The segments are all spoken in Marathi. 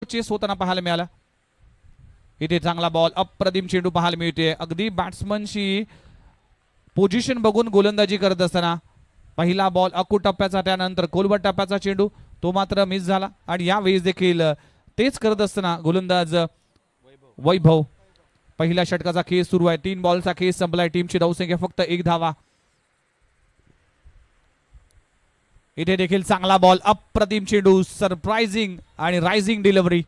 चेस होताना पाहायला मिळाला। इथे चांगला बॉल, अप्रतिम चेंडू पाहायला मिळते। अगदी बॅट्समनशी पोझिशन बघून गोलंदाजी करत असताना पहिला बॉल अकूट टप्प्याचा, त्यानंतर कोलबट टप्प्याचा चेंडू तो मात्र मिस झाला। आणि यावेळी देखील तेच करत असताना गोलंदाज वैभव, पहिल्या षटकाचा खेळ सुरू आहे। 3 बॉलचा खेळ संपलाय। टीमची धावसंख्या फक्त 1 धावा। इथे देखील चांगला बॉल, अप्रतिम चेंडू, सरप्राइजिंग आणि रायझिंग डिलिव्हरी,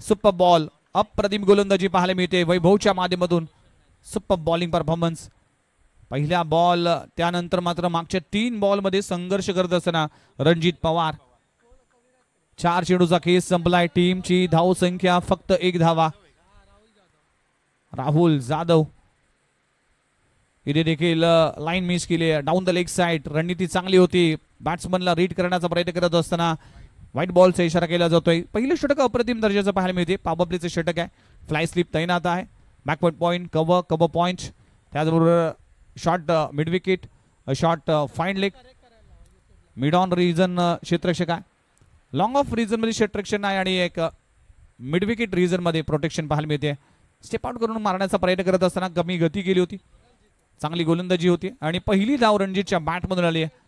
सुपर बॉल, अप्रतिम गोलंदाजी पाहायला मिळते वैभवच्या माध्यमातून। Super bowling performance. पहिला बॉल त्यानंतर मात्र मागच्या 3 बॉल मध्ये संघर्ष करत असताना रणजित पवार। 4 चेंडूचा खेळ संपलाय। टीमची धावसंख्या फक्त 1 धावा। राहुल जाधव इथे देखील लाईन मिस केली, डाऊन द लेग साइड। रणनीती चांगली होती, बॅट्समनला रीड करण्याचा प्रयत्न करत असताना व्हाईट बॉलचा इशारा केला जातोय। पहिलं षटक अप्रतिम दर्जाचं पाहायला मिळते। पावरप्लेचं षटक आहे, फ्लाय स्लिप तैनात आहे, बॅकवर्ड पॉइंट, कव्हर पॉइंट, त्याचबरोबर short mid wicket, short fine leg, mid on region क्षेत्ररक्षक आहे, लॉंग ऑफ रिजन मध्ये क्षेत्ररक्षण आहे आणि एक मिड विकेट रिजन मध्ये प्रोटेक्शन पाहायला मिळते। स्टेप आउट करून मारण्याचा प्रयत्न करत असताना कमी गती केली होती, चांगली गोलंदाजी होती आणि पहिली धाव रणजितच्या बॅटमधून आली आहे।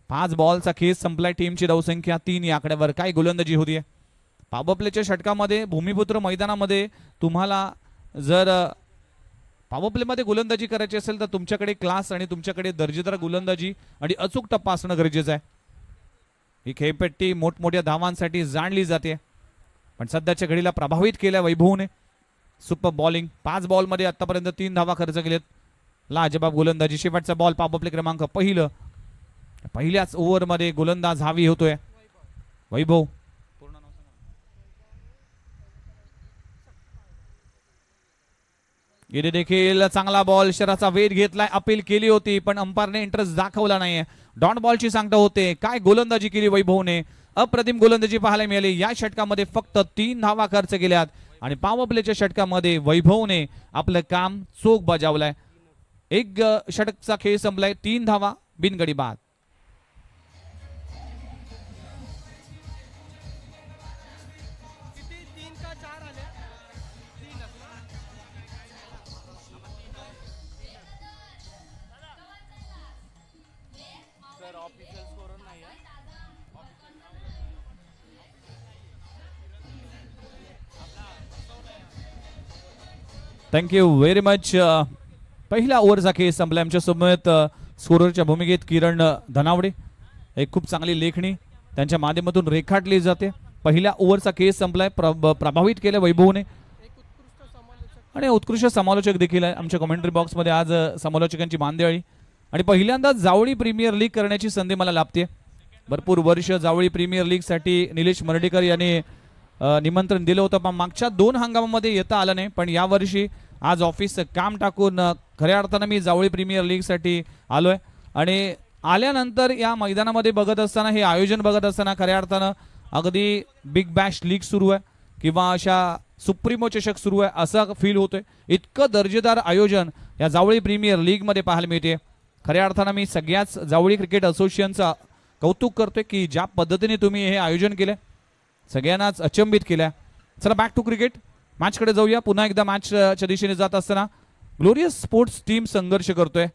5 बॉलचा खेळ संपलाय। टीमची धावसंख्या 3 या आकड्यावर। काय गोलंदाजी होती पॉवर प्लेच्या षटकामध्ये। भूमिपुत्र मैदानामध्ये तुम्हाला जर पॉवर प्ले मध्ये गोलंदाजी करायची असेल तर तुमच्याकडे क्लास आणि तुमच्याकडे दर्जेदार गोलंदाजी आणि अचूक टप्पा असणं गरजेचं आहे। ही खेळपट्टी मोठमोठ्या धावांसाठी जाणली जाते, पण सध्याच्या घडीला प्रभावित केल्या वैभवने। सुपर बॉलिंग, 5 बॉल मध्ये आतापर्यंत 3 धावा खर्च केलेत। लाजबाब गोलंदाजी। शेवटचा बॉल पॉवर प्ले क्रमांक पहिल्याच ओव्हर मध्ये गोलंदाज हावी होतोय वैभव। इथे देखील चांगला बॉल, शराचा वेध घेतलाय, अपील केली होती पण अंपायरने इंटरेस्ट दाखवला नाहीये। डॉट बॉलची सांगता होते। काय गोलंदाजी केली वैभवने, अप्रतिम गोलंदाजी पाहायला मिळाली। या षटकामध्ये फक्त 3 धावा खर्च केल्यात आणि पॉवर प्लेच्या षटकामध्ये वैभवने आपलं काम चोख बजावलंय। एक षटकचा खेळ संपलाय, 3 धावा बिनगडी बाद। Thank you very much. पहिला ओव्हरचा खेळ संपला। आमच्या सोबत स्कोररच्या भूमिकेत किरण धनावडे, एक खूप चांगली लेखणी त्यांच्या माध्यमातून रेखाटली जाते। पहिल्या ओव्हरचा खेळ संपलाय, प्रभावित केलं वैभवने आणि उत्कृष्ट समालोचक देखील आहे आमच्या कमेंट्री बॉक्स मध्ये। आज समालोचकांची मांदियाळी आणि पहिल्यांदा जावळी प्रीमियर लीग करण्याची संधी मला लाभते। भरपूर वर्ष जावळी प्रीमियर लीग साठी निलेश मर्डेकर यांनी निमंत्रण दिलं होतं, पण मागच्या 2 हंगामामध्ये येता आलं नाही। पण यावर्षी आज ऑफिसचं काम टाकून खऱ्या अर्थानं मी जावळी प्रीमियर लीग साठी आलोय आणि आल्यानंतर या मैदानामध्ये बघत असताना, हे आयोजन बघत असताना खऱ्या अर्थानं अगदी बिग बॅश लीग सुरू आहे किंवा अशा सुप्रीमो चषक सुरू आहे असं फील होतोय। इतकं दर्जेदार आयोजन या जावळी प्रीमियर लीग मध्ये पाहायला मिळते। खऱ्या अर्थानं मी सगळ्याच जावळी क्रिकेट असोसिएशनचा कौतुक करतोय की ज्या पद्धतीने तुम्ही हे आयोजन केलंय, सगळ्यांनाच अचंबित केल्या। चला बॅक टू क्रिकेट मॅचकडे जाऊया। पुन्हा एकदा मॅचच्या दिशेने जात असताना ग्लोरियस स्पोर्ट्स टीम संघर्ष करतोय।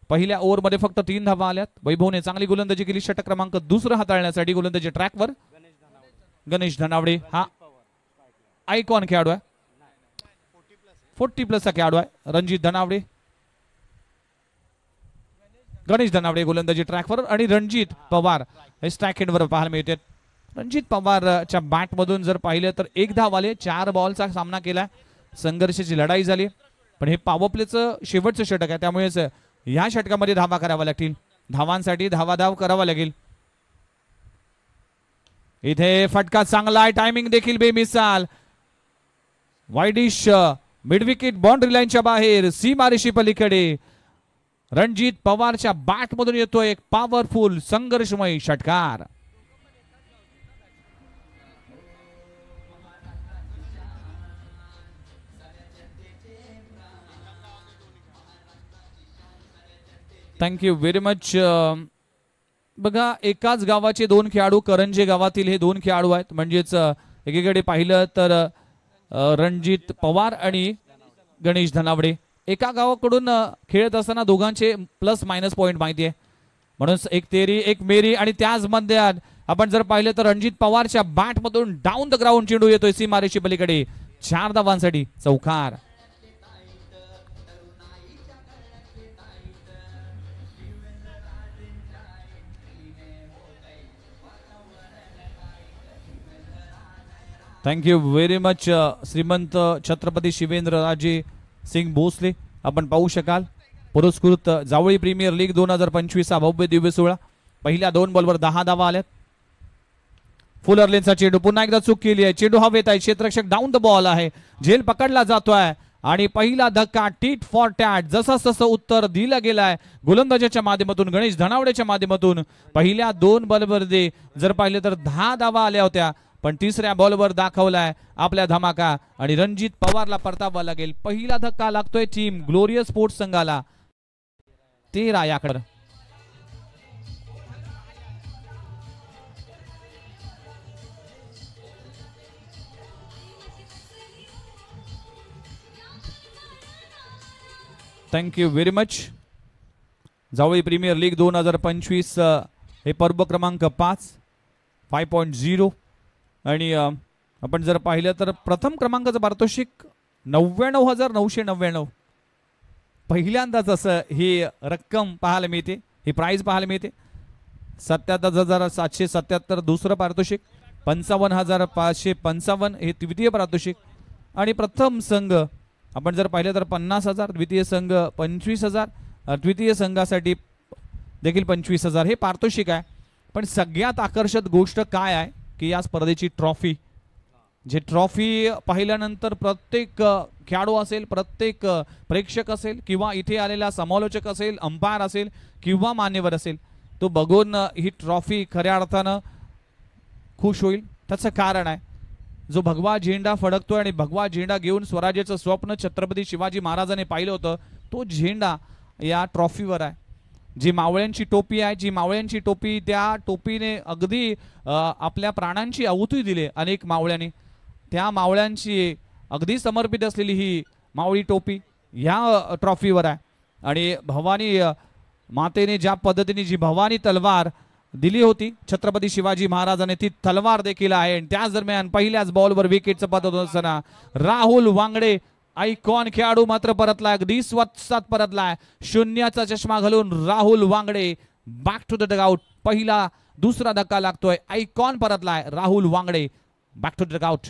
पहिल्या ओव्हर मध्ये फक्त 3 धावा आल्यात। वैभवने चांगली गोलंदाजी केली। षटक क्रमांक 2 हाताळण्यासाठी गोलंदाजी ट्रॅकवर गणेश धनावडे हा आयकॉन खेळाडू आहे, 40+ चा खेळाडू आहे रणजित धनावडे। गणेश धनावडे गोलंदाजी ट्रॅकवर आणि रणजित पवार हे स्ट्राईक एंडवर पाहायला मिळते। रणजित पवारच्या बॅट मधून जर पाहिलं तर 1 धाव आले, 4 बॉलचा सामना केला, संघर्षाची लढाई झाली। पण हे पॉवर प्लेचं शेवटचं षटक आहे, त्यामुळेच या षटकामध्ये धावा करावा लागतील। धावांसाठी धावाधाव करावा लागेल। इथे फटका चांगला आहे, टायमिंग देखील बेमिसाल, वाईडिश मिड विकेट बाउंड्री लाईनच्या बाहेर, सीमारेषी पलीकडे रणजित पवारच्या बॅट मधून येतोय एक पॉवरफुल संघर्षमय षटकार। Thank you very much. बघा एकाच गावाचे 2 खेळाडू, करंजे गावातील हे 2 खेळाडू आहेत, म्हणजेच एकीकडे पाहिलं तर रणजित पवार आणि गणेश धनावडे एका गावाकडून खेळत असताना दोघांचे प्लस मायनस पॉईंट माहिती आहे, म्हणून एक तेरी एक मेरी. आणि त्याच मध्ये आपण जर पाहिलं तर रणजित पवारच्या बॅट मधून डाऊन द ग्राउंड चेंडू येतोय सीमारेषे पलीकडे 4 धावांसाठी चौकार. थँक्यू व्हेरी मच श्रीमंत छत्रपती शिवेंद्र राजे सिंग भोसले. आपण पाहू शकाल पुरस्कृत जावळी प्रीमियर लीग 2025 हा भव्य दिव्य सोहळा. पहिल्या 2 बॉलवर 10 धावा आल्यात. फुल अर्लेनचा चेंडू पुन्हा एकदा चूक केली आहे. चेंडू हवेत आहे, क्षेत्ररक्षक डाऊन द बॉल आहे, झेल पकडला जातोय आणि पहिला धक्का टीट फॉर टॅट. जसं उत्तर दिलं गेलं आहे गोलंदाजाच्या माध्यमातून गणेश धनावडेच्या माध्यमातून. पहिल्या 2 बॉलवर जर पाहिलं तर 10 धावा आल्या होत्या, पण तिसऱ्या बॉलवर दाखवलाय आपल्या धमाका आणि रणजित पवारला परतावा लागेल. पहिला धक्का लागतोय टीम ग्लोरियस स्पोर्ट्स संघाला 13 याकडे. Thank you very much. Javali premier league 2025 हे पर्व क्रमांक 5.0 आणि आपण जर पाहिलं तर प्रथम क्रमांकाचं पारितोषिक 99,999. पहिल्यांदाच असं ही रक्कम पाहायला मिळते, ही प्राइज पाहायला मिळते. 77,777 दुसरं पारितोषिक, 55,555 हे द्वितीय पारितोषिक आणि प्रथम संघ आपण जर पाहिलं तर 50,000, द्वितीय संघ 25,000, द्वितीय संघासाठी देखील 25,000 हे पारितोषिक आहे. पण सगळ्यात आकर्षक गोष्ट काय आहे की या स्पर्धेची ट्रॉफी, जे ट्रॉफी पाहिल्यानंतर प्रत्येक खेळाडू असेल, प्रत्येक प्रेक्षक असेल किंवा इथे आलेला समालोचक असेल, अंपायर असेल किंवा मान्यवर असेल, तो बघून ही ट्रॉफी खऱ्या अर्थानं खुश होईल. त्याचं कारण आहे जो भगवा झेंडा फडकतोय आणि भगवा झेंडा घेऊन स्वराज्याचं स्वप्न छत्रपती शिवाजी महाराजांनी पाहिलं होतं, तो झेंडा या ट्रॉफीवर आहे. जी मावळ्यांची टोपी आहे, जी मावळ्यांची टोपी, त्या टोपीने अगदी आपल्या प्राणांची आहुती दिली अनेक मावळ्यांनी. त्या मावळ्यांची अगदी समर्पित असलेली ही मावळी टोपी ह्या ट्रॉफीवर आहे. आणि भवानी मातेने ज्या पद्धतीने जी भवानी तलवार दिली होती छत्रपती शिवाजी महाराजांनी, ती तलवार देखील आहे. त्याच दरम्यान पहिल्याच बॉलवर विकेटचं पतन होत असताना राहुल वांगडे आयकॉन खेळाडू मात्र परतलाय, अगदी स्वच्छात परतलाय. शून्याचा चष्मा घालून Rahul Wangde back to the dugout. पहिला दुसरा धक्का लागतोय, आयकॉन परतलाय, Rahul Wangde back to the dugout.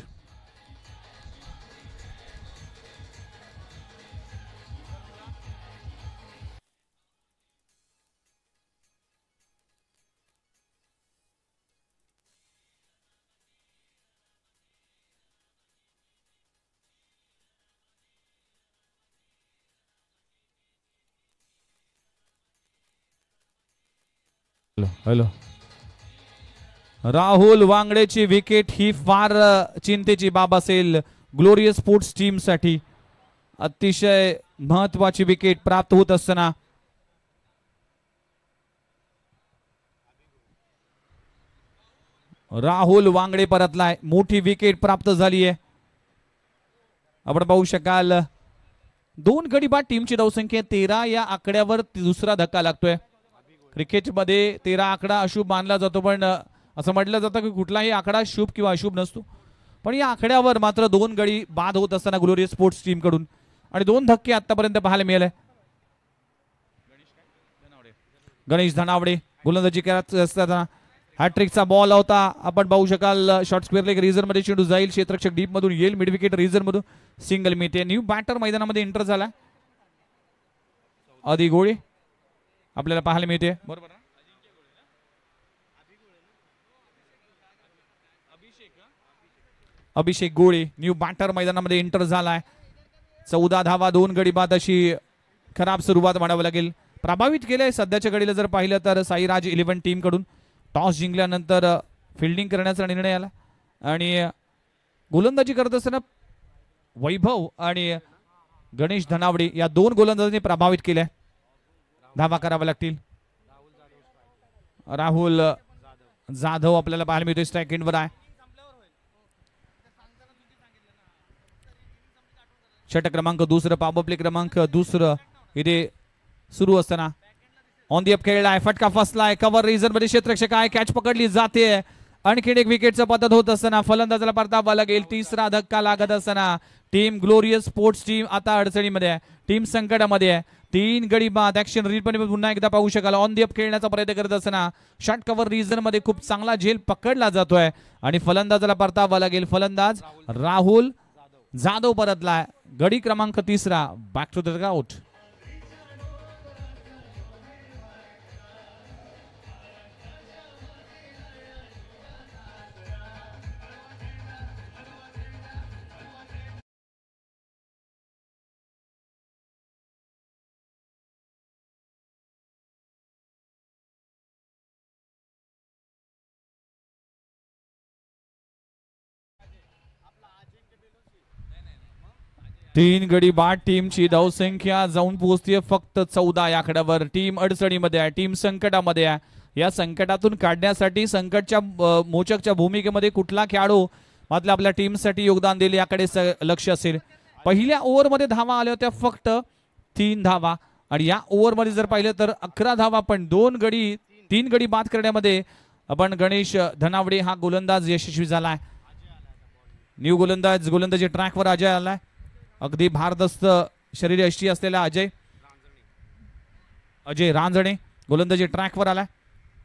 Hello, Rahul वांगडेची विकेट ही फार चिंतेची बाब असेल ग्लोरियस स्पोर्ट्स टीम साठी. अतिशय महत्वाची विकेट प्राप्त होत असताना राहुल वांगडे परतलाय, मोठी विकेट प्राप्त झाली आहे. आपण पाहू शकाल 2 गडी बाद टीमची धावसंख्या 13 या आकड्यावर दुसरा धक्का लागतोय. क्रिकेटमध्ये 13 आकडा अशुभ मानला जातो, पण असं म्हटलं जातं की कुठलाही आकडा शुभ किंवा अशुभ नसतो. पण या आकड्यावर मात्र 2 गडी बाद होत असताना ग्लोरियस स्पोर्ट्स टीम कडून आणि 2 धक्के आतापर्यंत पाहायला मिळाले. गणेश धनावडे गोलंदाजी करत असताना हॅट्रिकचा बॉल होता. आपण पाहू शकाल शॉर्ट स्क्वेअर लेग रिझन मध्ये चेंडू जाईल, क्षेत्ररक्षक डीप मधून येईल, मिड विकेट रिझन मधून सिंगल मिळते. न्यू बॅटर मैदानामध्ये एंटर झाला आधी गोळे आपल्याला पाहायला मिळते. बरोबर, अभिषेक गोळे न्यू बॅटर मैदानामध्ये एंटर झालाय. 14 धावा 2 गडी बाद अशी खराब सुरुवात म्हणावं लागेल. प्रभावित केलंय सध्याच्या घडीला जर पाहिलं तर साईराज 11 टीम कडून टॉस जिंकल्यानंतर फिल्डिंग करण्याचा निर्णय आला आणि गोलंदाजी करत असताना वैभव आणि गणेश धनावडे या 2 गोलंदाजांनी प्रभावित केलंय. धावा करावा लागतील. राहुल जाधव आपल्याला पाहायला मिळतोय स्ट्राईक एंडवर आहे. षटक क्रमांक दुसरं, पॉवर प्ले क्रमांक दुसरं इथे सुरू असताना ऑन दी अप खेळलाय, फटका फसलाय, कव्हर रिझन मध्ये क्षेत्ररक्षक आहे, कॅच पकडली जाते. आणखीन एक विकेटचा पतन होत असताना फलंदाजाला परतावा लागेल. तिसरा धक्का लागत असताना टीम ग्लोरियस स्पोर्ट्स टीम आता अडचणीमध्ये आहे, टीम संकटामध्ये आहे. 3 गडी बाद ऍक्शन रील पुन्हा एकदा पाहू शकाल. ऑन दी अप खेळण्याचा प्रयत्न करत असताना शॉट कव्हर रिझन मध्ये खूप चांगला झेल पकडला जातोय आणि फलंदाजाला परतावा लागेल. फलंदाज राहुल जाधव परतलाय. गडी क्रमांक तिसरा, बॅक टू द डगआउट. तीन गडी बाद टीमची धावसंख्या जाऊन पोहोचते फक्त 14 या आकड्यावर. टीम अडचणीमध्ये आहे, टीम संकटामध्ये आहे. या संकटातून काढण्यासाठी संकटच्या मोचकच्या भूमिकेमध्ये कुठला खेळाडू मात्र आपल्या टीमसाठी योगदान देईल याकडे लक्ष असेल. पहिल्या ओव्हरमध्ये धावा आल्या होत्या फक्त 3 धावा आणि या ओव्हरमध्ये जर पाहिलं तर 11 धावा, पण 3 गडी बाद करण्यामध्ये आपण गणेश धनावडे हा गोलंदाज यशस्वी झालाय. न्यू गोलंदाजी ट्रॅकवर अजय आलाय. अगदी भारदस्त शरीर यष्टी असलेला अजय रांजणे गोलंदाजी ट्रॅकवर आलाय.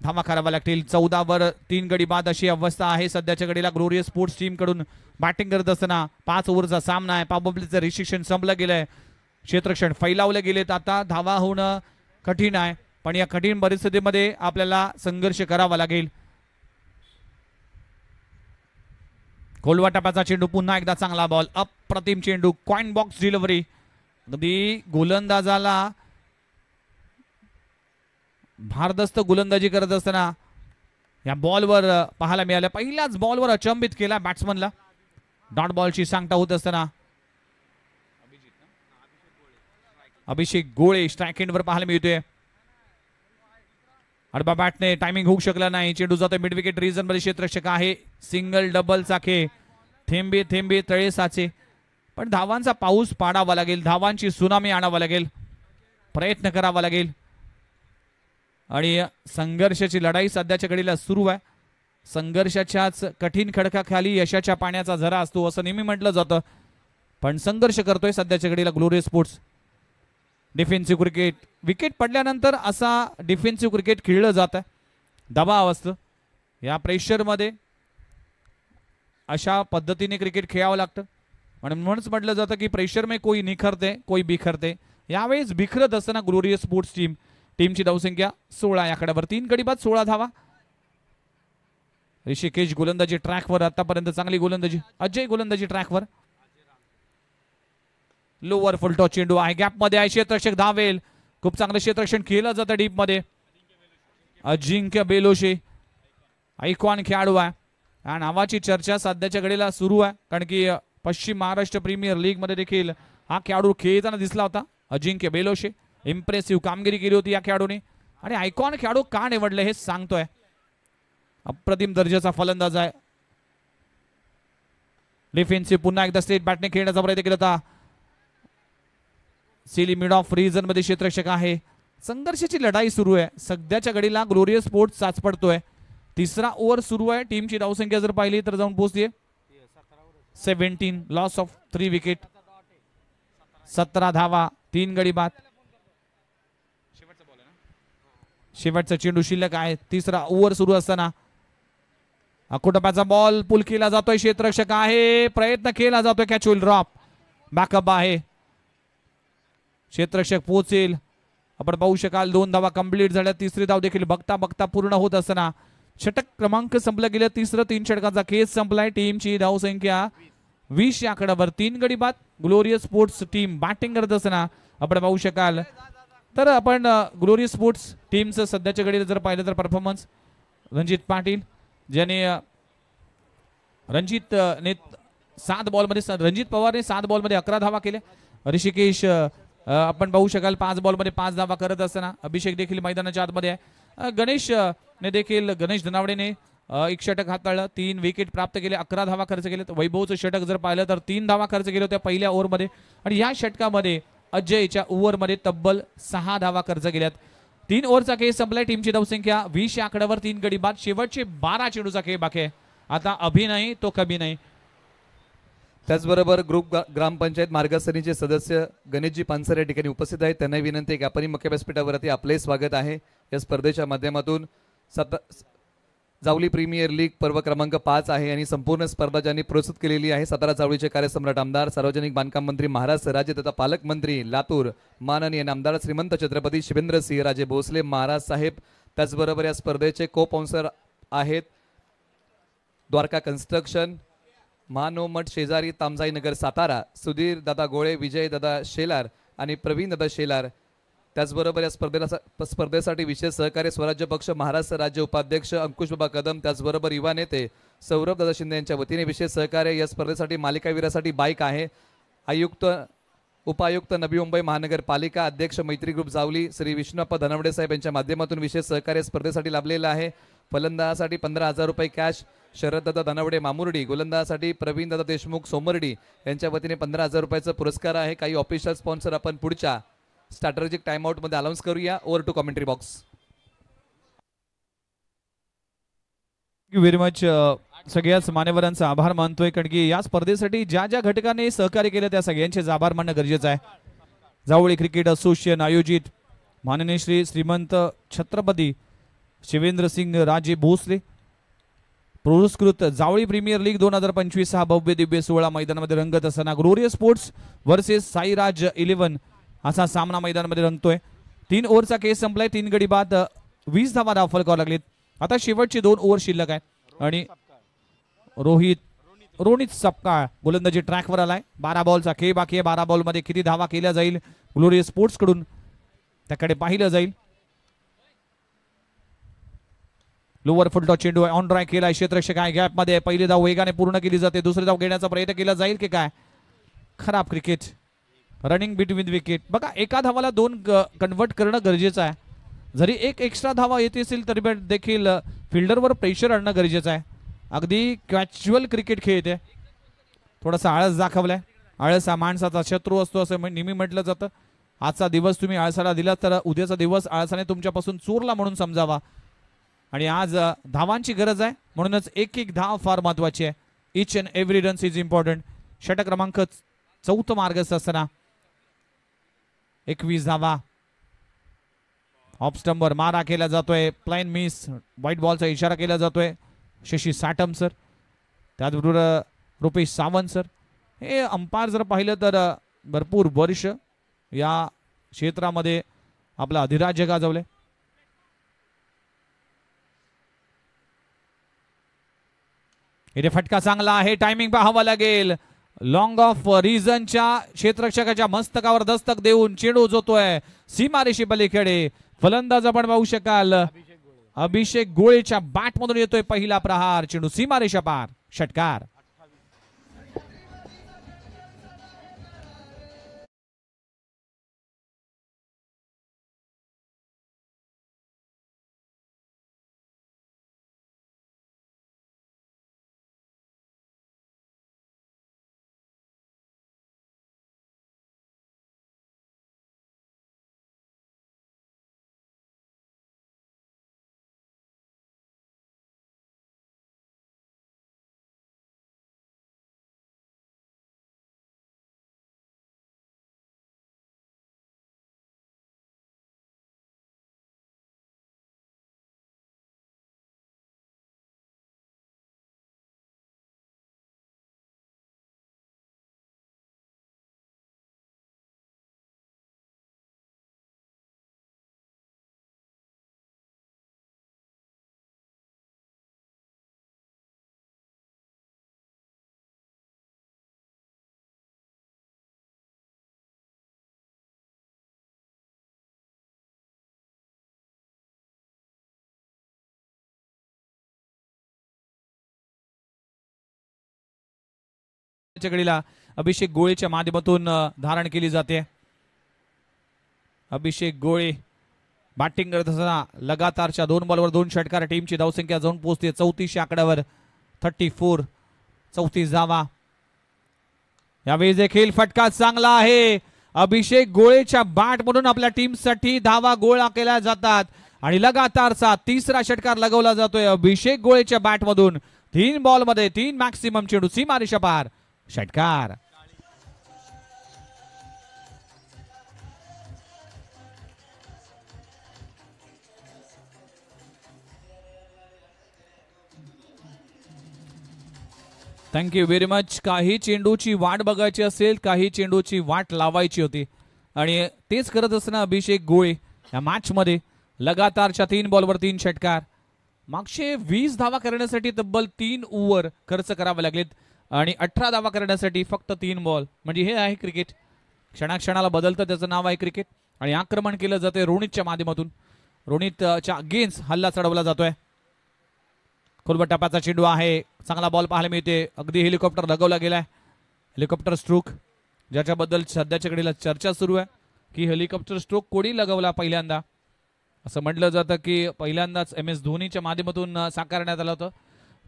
धावा करावा लागतील. 14 वर 3 गडी बाद अशी अवस्था आहे सध्याच्या घडीला. ग्लोरियस स्पोर्ट्स टीम कडून बॅटिंग करत असताना 5 ओव्हरचा सामना आहे. पावरप्लेचं रिस्ट्रिक्शन संपलं गेलंय, क्षेत्ररक्षण फैलावले गेलेत. आता धावा होणं कठीण आहे, पण या कठीण परिस्थितीमध्ये आपल्याला संघर्ष करावा लागेल. खोलवा टप्प्याचा चेंडू, पुन्हा एकदा चांगला बॉल, अप्रतिम चेंडू, कॉइन बॉक्स डिलिव्हरी. अगदी गोलंदाजाला भारदस्त गोलंदाजी करत असताना या बॉलवर पाहायला मिळालं. पहिल्याच बॉलवर अचंबित केला बॅट्समनला. डॉट बॉलची सांगता होत असताना अभिषेक गोळे स्ट्राईक एंडवर पाहायला मिळतोय. अडबा बॅटने टायमिंग होऊ शकला नाही. चेंडू जातोय मिड विकेट रिजन मध्ये. क्षेत्ररक्षक आहे. सिंगल डबल साखे, थेंबे थेंबे तळे साचे. पण धावांचा पाऊस पाडावा लागेल, धावांची सुनामी आणावा लागेल, प्रयत्न करावा लागेल. आणि संघर्षाची लढाई सध्याच्या घडीला सुरू आहे. संघर्षाच्याच कठीण खडकाखाली यशाच्या पाण्याचा झरा असतो असं नेहमी म्हटलं जातं, पण संघर्ष करतोय सध्याच्या घडीला glorious sports. Defensive cricket, wicket पडल्यानंतर असा डिफेन्सिव्ह क्रिकेट खेळलं जातं, दबाव असतं. या प्रेशरमध्ये अशा पद्धतीने क्रिकेट खेळावं लागतं. म्हणूनच म्हटलं जातं की प्रेशर में कोई निखरते कोई बिखरते. यावेळेस बिखरत असताना ग्लोरियस स्पोर्ट्स टीमची धावसंख्या 16 या आकड्यावर. 3 गडी बाद 16 धावा. ऋषिकेश गोलंदाजी ट्रॅकवर, आतापर्यंत चांगली गोलंदाजी. अजय गोलंदाजी ट्रॅकवर. लोअर फुल टॉस चेंडू आहे, गॅप मध्ये आहे, क्षेत्ररक्षक धावेल. खूप चांगलं क्षेत्ररक्षण केलं जातं डीप मध्ये. अजिंक्य बेलोशे आयकॉन खेळाडू आहे. या नावाची चर्चा सध्याच्या घडीला सुरू आहे, कारण की पश्चिम महाराष्ट्र प्रीमियर लीग मध्ये देखील हा खेळाडू खेळताना दिसला होता. अजिंक्य बेलोशे इम्प्रेसिव्ह कामगिरी केली होती या खेळाडूने. आणि आयकॉन खेळाडू का निवडले हे सांगतोय. अप्रतिम दर्जाचा फलंदाज आहे. डिफेन्सिव्ह पुन्हा एकदा स्ट्रेट बॅटने खेळण्याचा प्रयत्न केला होता. सिली मिड ऑफ रिजन मध्ये क्षेत्ररक्षक आहे. संघर्षाची लढाई सुरू आहे सध्याच्या घडीला. ग्लोरियस स्पोर्ट्स चाचपडतोय. तिसरा ओव्हर सुरू आहे. टीमची धावसंख्या जर पाहिली तर जाऊन पोहोचते 17. लॉस ऑफ 3 विकेट, 17 धावा, 3 गडी बाद. शेवटचा चेंडू शिल्लक आहे. तिसरा ओव्हर सुरू असताना अकोटप्याचा बॉल पुल केला जातोय. क्षेत्ररक्षक आहे, प्रयत्न केला जातोय, कॅच होईल, ड्रॉप. बॅकअप आहे, क्षेत्ररक्षक पोहोचेल. आपण पाहू शकाल 2 धावा कंप्लीट झाल्या. तिसरी धाव देखील बघता बघता पूर्ण होत असताना षटक क्रमांक संपलं गेलं. तिसरं 3 षटकांचा केस संपलाय. टीमची धावसंख्या 20 या आकड्यावर. 3 गडी बाद. ग्लोरियस स्पोर्ट्स टीम बॅटिंग करत असताना आपण पाहू शकाल तर आपण ग्लोरियस स्पोर्ट्स टीमचं सध्याच्या घडीला जर पाहिलं तर परफॉर्मन्स रणजित पाटील ज्याने रणजित पवारने 7 बॉलमध्ये 11 धावा केल्या. ऋषिकेश आपण पाहू शकाल 5 बॉलमध्ये 5 धावा करत असताना अभिषेक देखील मैदानाच्या आतमध्ये आहे. गणेश धनावडेने एक षटक हाताळलं, 3 विकेट प्राप्त केले, 11 धावा खर्च केले. वैभवचं षटक जर पाहिलं तर 3 धावा खर्च केल्या होत्या पहिल्या ओव्हरमध्ये आणि या षटकामध्ये अजयच्या ओव्हरमध्ये तब्बल 6 धावा खर्च केल्यात. 3 ओव्हरचा खेळ संपलाय. टीमची धावसंख्या 20 या आकड्यावर 3 गडी बाद. शेवटचे 12 चेंडूचा खेळ बाकी आहे. आता अभि नाही तो कभी नाही. त्याचबरोबर ग्रुप ग्रामपंचायत मार्गसरणीचे सदस्य गणेशजी पानसरे या ठिकाणी उपस्थित आहेत. त्यांनाही विनंती आहे की आपण मुख्य व्यासपीठावरती आपले स्वागत आहे. या स्पर्धेच्या माध्यमातून जावली प्रीमियर लीग पर्व क्रमांक 5 आहे आणि संपूर्ण स्पर्धा ज्यांनी प्रोत्साहित केलेली आहे सातारा जावळीचे कार्यसम्राट आमदार सार्वजनिक बांधकाम मंत्री महाराष्ट्र राज्य तथा पालकमंत्री लातूर माननीय आमदार श्रीमंत छत्रपती शिवेंद्रसिंह राजे भोसले महाराज साहेब. त्याचबरोबर या स्पर्धेचे को स्पॉन्सर आहेत द्वारका कन्स्ट्रक्शन, महानोमठ शेजारी तामजाई नगर सातारा, सुधीर दादा गोळे, विजय दादा शेलार आणि प्रवीण दादा शेलार. त्याचबरोबर या स्पर्धेसाठी विशेष सहकार्य स्वराज्य पक्ष महाराष्ट्र राज्य उपाध्यक्ष अंकुशबाबा कदम, त्याचबरोबर युवा नेते सौरभ दादा शिंदे यांच्या वतीने विशेष सहकार्य. या स्पर्धेसाठी मालिकावीरासाठी बाईक आहे. आयुक्त उपायुक्त नवी मुंबई महानगरपालिका, अध्यक्ष मैत्री ग्रुप जावली श्री विष्णुप्पा धनवडे साहेब यांच्या माध्यमातून विशेष सहकार्य स्पर्धेसाठी लाभलेलं आहे. फलंदाजासाठी 15,000 रुपये कॅश शरददादा धनवडे मामुर्डी, गोलंदाजासाठी प्रवीणदादा देशमुख सोमर्डी यांच्या वतीने 15,000 रुपयाचा पुरस्कार आहे. काही ऑफिशियल स्पॉन्सर आपण पुढच्या स्ट्रॅटेजिक टाइम आउट मध्ये अनाउन्स करूया. Over to commentary box. Thank you very much. सगळ्याच मान्यवरांचा आभार मानतोय कारण की या स्पर्धेसाठी ज्या ज्या घटकाने सहकार्य केलं त्या सगळ्यांचे आभार मानणं गरजेचं आहे. जावळी क्रिकेट असोसिएशन आयोजित माननीय श्रीमंत छत्रपती शिवेंद्रसिंग राजे भोसले पुरस्कृत जावळी प्रीमियर लीग 2025 हा भव्य दिव्य सोहळा मैदानामध्ये रंगत असताना ग्लोरियस स्पोर्ट्स वर्सेस साईराज 11 असा सामना मैदानामध्ये रंगतोय. 3 ओव्हरचा केस संपलाय. 3 गडी बाद 20 धावा धावफल करावं लागलेत. आता शेवटचे 2 ओव्हर शिल्लक आहे आणि रोनित सपकाळ गोलंदाजी ट्रॅकवर आलाय. 12 बॉलचा खेळ बाकी आहे. 12 बॉलमध्ये किती धावा केल्या जाईल ग्लोरियस स्पोर्ट्स कडून त्याकडे पाहिलं जाईल. लोअर फुलटॉस चेंडू ऑन ड्राय केलाय. क्षेत्ररक्षक आहे गॅप मध्ये. पहिली धाव वेगाने पूर्ण केली जाते. दुसरी धाव घेण्याचा प्रयत्न केला जाईल की काय. खराब क्रिकेट. Running between wicket. बघा एका धावाला 2 कन्वर्ट करणं गरजेचं आहे. जरी एक एक्स्ट्रा धावा येत असेल तरी देखील फिल्डरवर प्रेशर आणणं गरजेचं आहे. अगदी कॅच्युअल क्रिकेट खेळते. थोडासा आळस दाखवलाय. आळस हा माणसाचा शत्रू असतो असं नेहमी म्हटलं जातं. आजचा दिवस तुम्ही आळसाला दिला तर उद्याचा दिवस आळसाने तुमच्यापासून चोरला म्हणून समजावा. आणि आज धावांची गरज आहे म्हणूनच एक एक धाव फार महत्वाची आहे. Each and every runs is important. षटक क्रमांक 4 मार्गस्थ असताना 21 धावा. ऑफ स्टंपवर मारा केला जातोय. प्लाइन मिस. व्हाईट बॉलचा इशारा केला जातोय. शशी साटम सर, त्याचबरोबर रुपेश सावंत सर. हे अंपायर जर पाहिलं तर भरपूर वर्ष या क्षेत्रामध्ये आपला अधिराज्य गाजवले. इथे फटका चांगला आहे. टायमिंग पाहावा लागेल. लॉंग ऑफ रिझनच्या क्षेत्ररक्षकाच्या मस्तकावर दस्तक देऊन चेंडू जोतोय सीमारेषे पलीकडे. फलंदाज आपण पाहू शकाल अभिषेक गोळेच्या बॅट मधून येतोय पहिला प्रहार. चेंडू सीमारेषा पार. षटकार. घडीला अभिषेक गोळेच्या माध्यमातून धारण केली जाते. अभिषेक गोळे बॅटिंग करत असताना लगातारच्या 2 बॉलवर 2 षटकार. टीमची धावसंख्या जाऊन पोहोचते 34 आकड्यावर. 34 34 धावा. यावेळी देखील फटका चांगला आहे. अभिषेक गोळेच्या बॅट मधून आपल्या टीमसाठी धावा गोळा केल्या जातात आणि लगातारचा 3रा षटकार लगवला जातोय अभिषेक गोळेच्या बॅट मधून. 3 बॉल मध्ये 3 मॅक्सिमम चेंडू सीमारेषा पार षटकार. Thank you very much. काही चेंडूची वाट बघायची असेल, काही चेंडूची वाट लावायची होती आणि तेच करत असताना अभिषेक गोळे या मॅच मध्ये लगातारच्या 3 बॉलवर 3 षटकार. मागचे 20 धावा करण्यासाठी तब्बल 3 ओव्हर खर्च करावे लागलेत आणि 18 धावा करण्यासाठी फक्त 3 बॉल. म्हणजे हे आहे क्रिकेट. क्षणाक्षणाला बदलतं, त्याचं नाव आहे क्रिकेट. आणि आक्रमण केलं जाते रोनितच्या माध्यमातून. रोनितच्या अगेन्स्ट हल्ला चढवला जातोय. खोलवर टप्प्याचा चेंडू आहे. चांगला बॉल पाहायला मिळते. अगदी हेलिकॉप्टर लगवला गेलाय. हेलिकॉप्टर स्ट्रोक ज्याच्याबद्दल सध्याच्या घडीला चर्चा सुरू आहे की हेलिकॉप्टर स्ट्रोक कोणी लगवला पहिल्यांदा. असं म्हटलं जातं की पहिल्यांदाच MS धोनीच्या माध्यमातून साकारण्यात आलं होतं.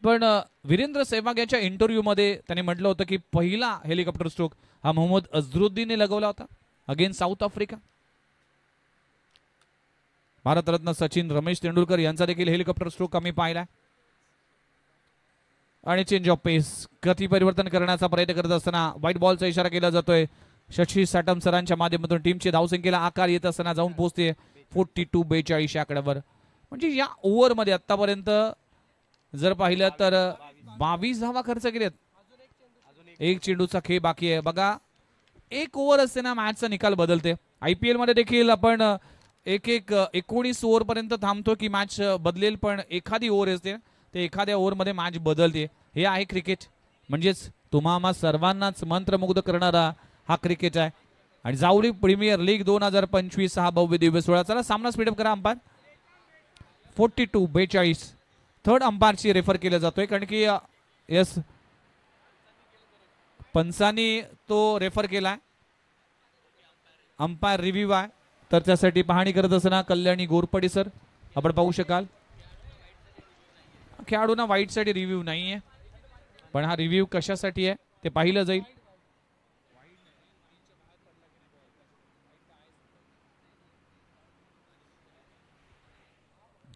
पण वीरेंद्र सेहवाग याच्या इंटरव्ह्यूमध्ये त्यांनी म्हटलं होतं की पहिला हेलिकॉप्टर स्ट्रोक हा मोहम्मद अझरुद्दीनने लगवला होता against south Africa. Bharat Ratna Sachin Ramesh Tendulkar यांचा देखील हेलिकॉप्टर स्ट्रोक कमी पाहिलाय. आणि चेंज ऑफ पेस गती परिवर्तन करण्याचा प्रयत्न करत असताना व्हाईट बॉलचा इशारा केला जातोय. शशी साटम सरांच्या माध्यमातून टीमची धावसंख्येला आकार येत असताना जाऊन पोहोचते 42-42 आकड्यावर. म्हणजे या ओव्हरमध्ये आतापर्यंत जर पाहिलं तर 22 धावा खर्च केलेत. एक चेंडूचा खेळ बाकी आहे. बघा, एक ओव्हर असते ना मॅचचा निकाल बदलते. IPL मध्ये देखील आपण 19 ओव्हर पर्यंत थांबतो की मॅच बदलेल, पण एखादी ओव्हर असते ते एखाद्या ओव्हरमध्ये मॅच बदलते. हे आहे क्रिकेट. म्हणजेच तुम्हा सर्वांनाच मंत्रमुग्ध करणारा हा क्रिकेट आहे. आणि जावळी प्रीमियर लीग 2025 हा भव्य दिव्य सोहळा. चला सामना स्पीडअप करा. अंपायर 42-42 थर्ड अंपायरची रेफर केला जातोय कारण की यस पंचानी तो रेफर केलाय. अंपायर रिव्ह्यू आहे तर त्यासाठी पाहणी करत असताना कल्याणी गोरपडे सर आपण पाहू शकाल. खेळाडूंना वाईट साठी रिव्ह्यू नाहीये, पण हा रिव्ह्यू कशासाठी आहे ते पाहिलं जाईल.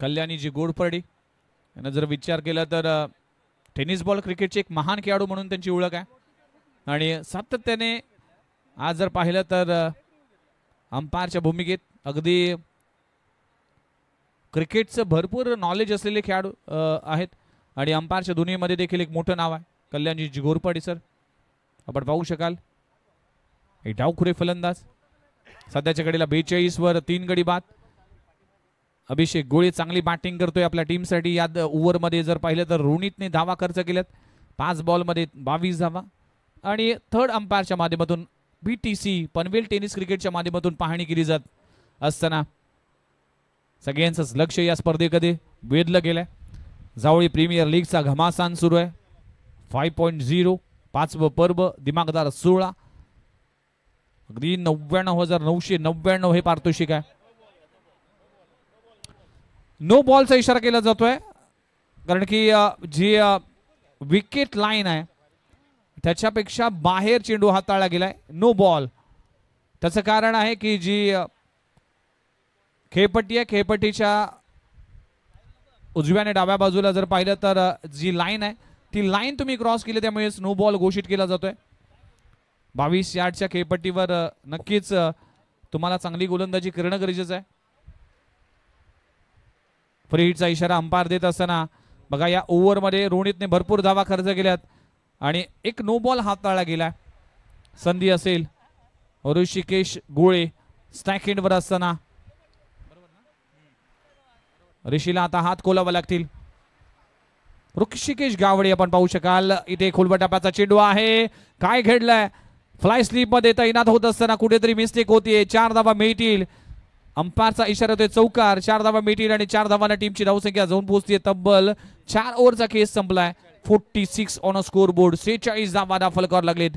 कल्याणीजी गोरपडे यांना जर विचार केला तर टेनिस बॉल क्रिकेटचे एक महान खेळाडू म्हणून त्यांची ओळख आहे. आणि सातत्याने आज जर पाहिलं तर अंपायरच्या भूमिकेत अगदी क्रिकेटचं भरपूर नॉलेज असलेले खेळाडू आहेत. आणि अंपायरच्या दुनियेमध्ये देखील एक मोठं नाव आहे कल्याणजी गोरपडे सर आपण पाहू शकाल. एक डावखुरे फलंदाज सध्याच्या घडीला 42 वर 3 गडी बाद. अभिषेक गोळे चांगली बॅटिंग करतोय आपल्या टीमसाठी. या ओव्हरमध्ये जर पाहिलं तर रोनितने धावा खर्च केल्यात 5 बॉलमध्ये 22 धावा. आणि थर्ड अंपायरच्या माध्यमातून BTC पनवेल टेनिस क्रिकेटच्या माध्यमातून पाहणी केली जात असताना सगळ्यांचंच लक्ष या स्पर्धेकडे वेधलं गेलंय. जावळी प्रीमियर लीगचा घमासान सुरू आहे. 5.0 5वं पर्व दिमागदार 16 अगदी 99,999 हे पारितोषिक आहे. नो बॉलचा इशारा केला जातोय कारण की जी विकेट लाईन आहे त्याच्यापेक्षा बाहेर चेंडू हाताळला गेलाय. No ball. त्याचं कारण आहे की जी खेळपट्टी आहे खेळपट्टीच्या उजव्या आणि डाव्या बाजूला जर पाहिलं तर जी लाईन आहे ती लाईन तुम्ही क्रॉस केली त्यामुळे नो बॉल घोषित केला जातोय. 22 यार्डच्या खेळपट्टीवर नक्कीच तुम्हाला चांगली गोलंदाजी करणं गरजेचं आहे. फ्री हिटचा इशारा अंपायर देत असताना बघा या ओव्हरमध्ये रोनितने भरपूर धावा खर्च केल्यात आणि एक नो बॉल हाताळला गेला. संधी असेल ऋषिकेश गोळे स्ट्राईक एंडवर असताना ऋषीला आता हात कोलावा लागतील. ऋषिकेश गावडे आपण पाहू शकाल. इथे खोलवर टप्प्याचा चेंडू आहे. काय घडलंय फ्लाय स्लीप मध्ये तैनात होत असताना कुठेतरी मिस्टेक होतीये. 4 धावा मिळतील. अंपायरचा इशारा होतोय चौकार. 4 धावा मिळतील आणि 4 धावांना टीमची धावसंख्या जाऊन पोहोचते तब्बल 4 ओव्हरचा केस संपलाय. 46 ऑन अ स्कोर बोर्ड. 46 धावा फलकावर लागलेत.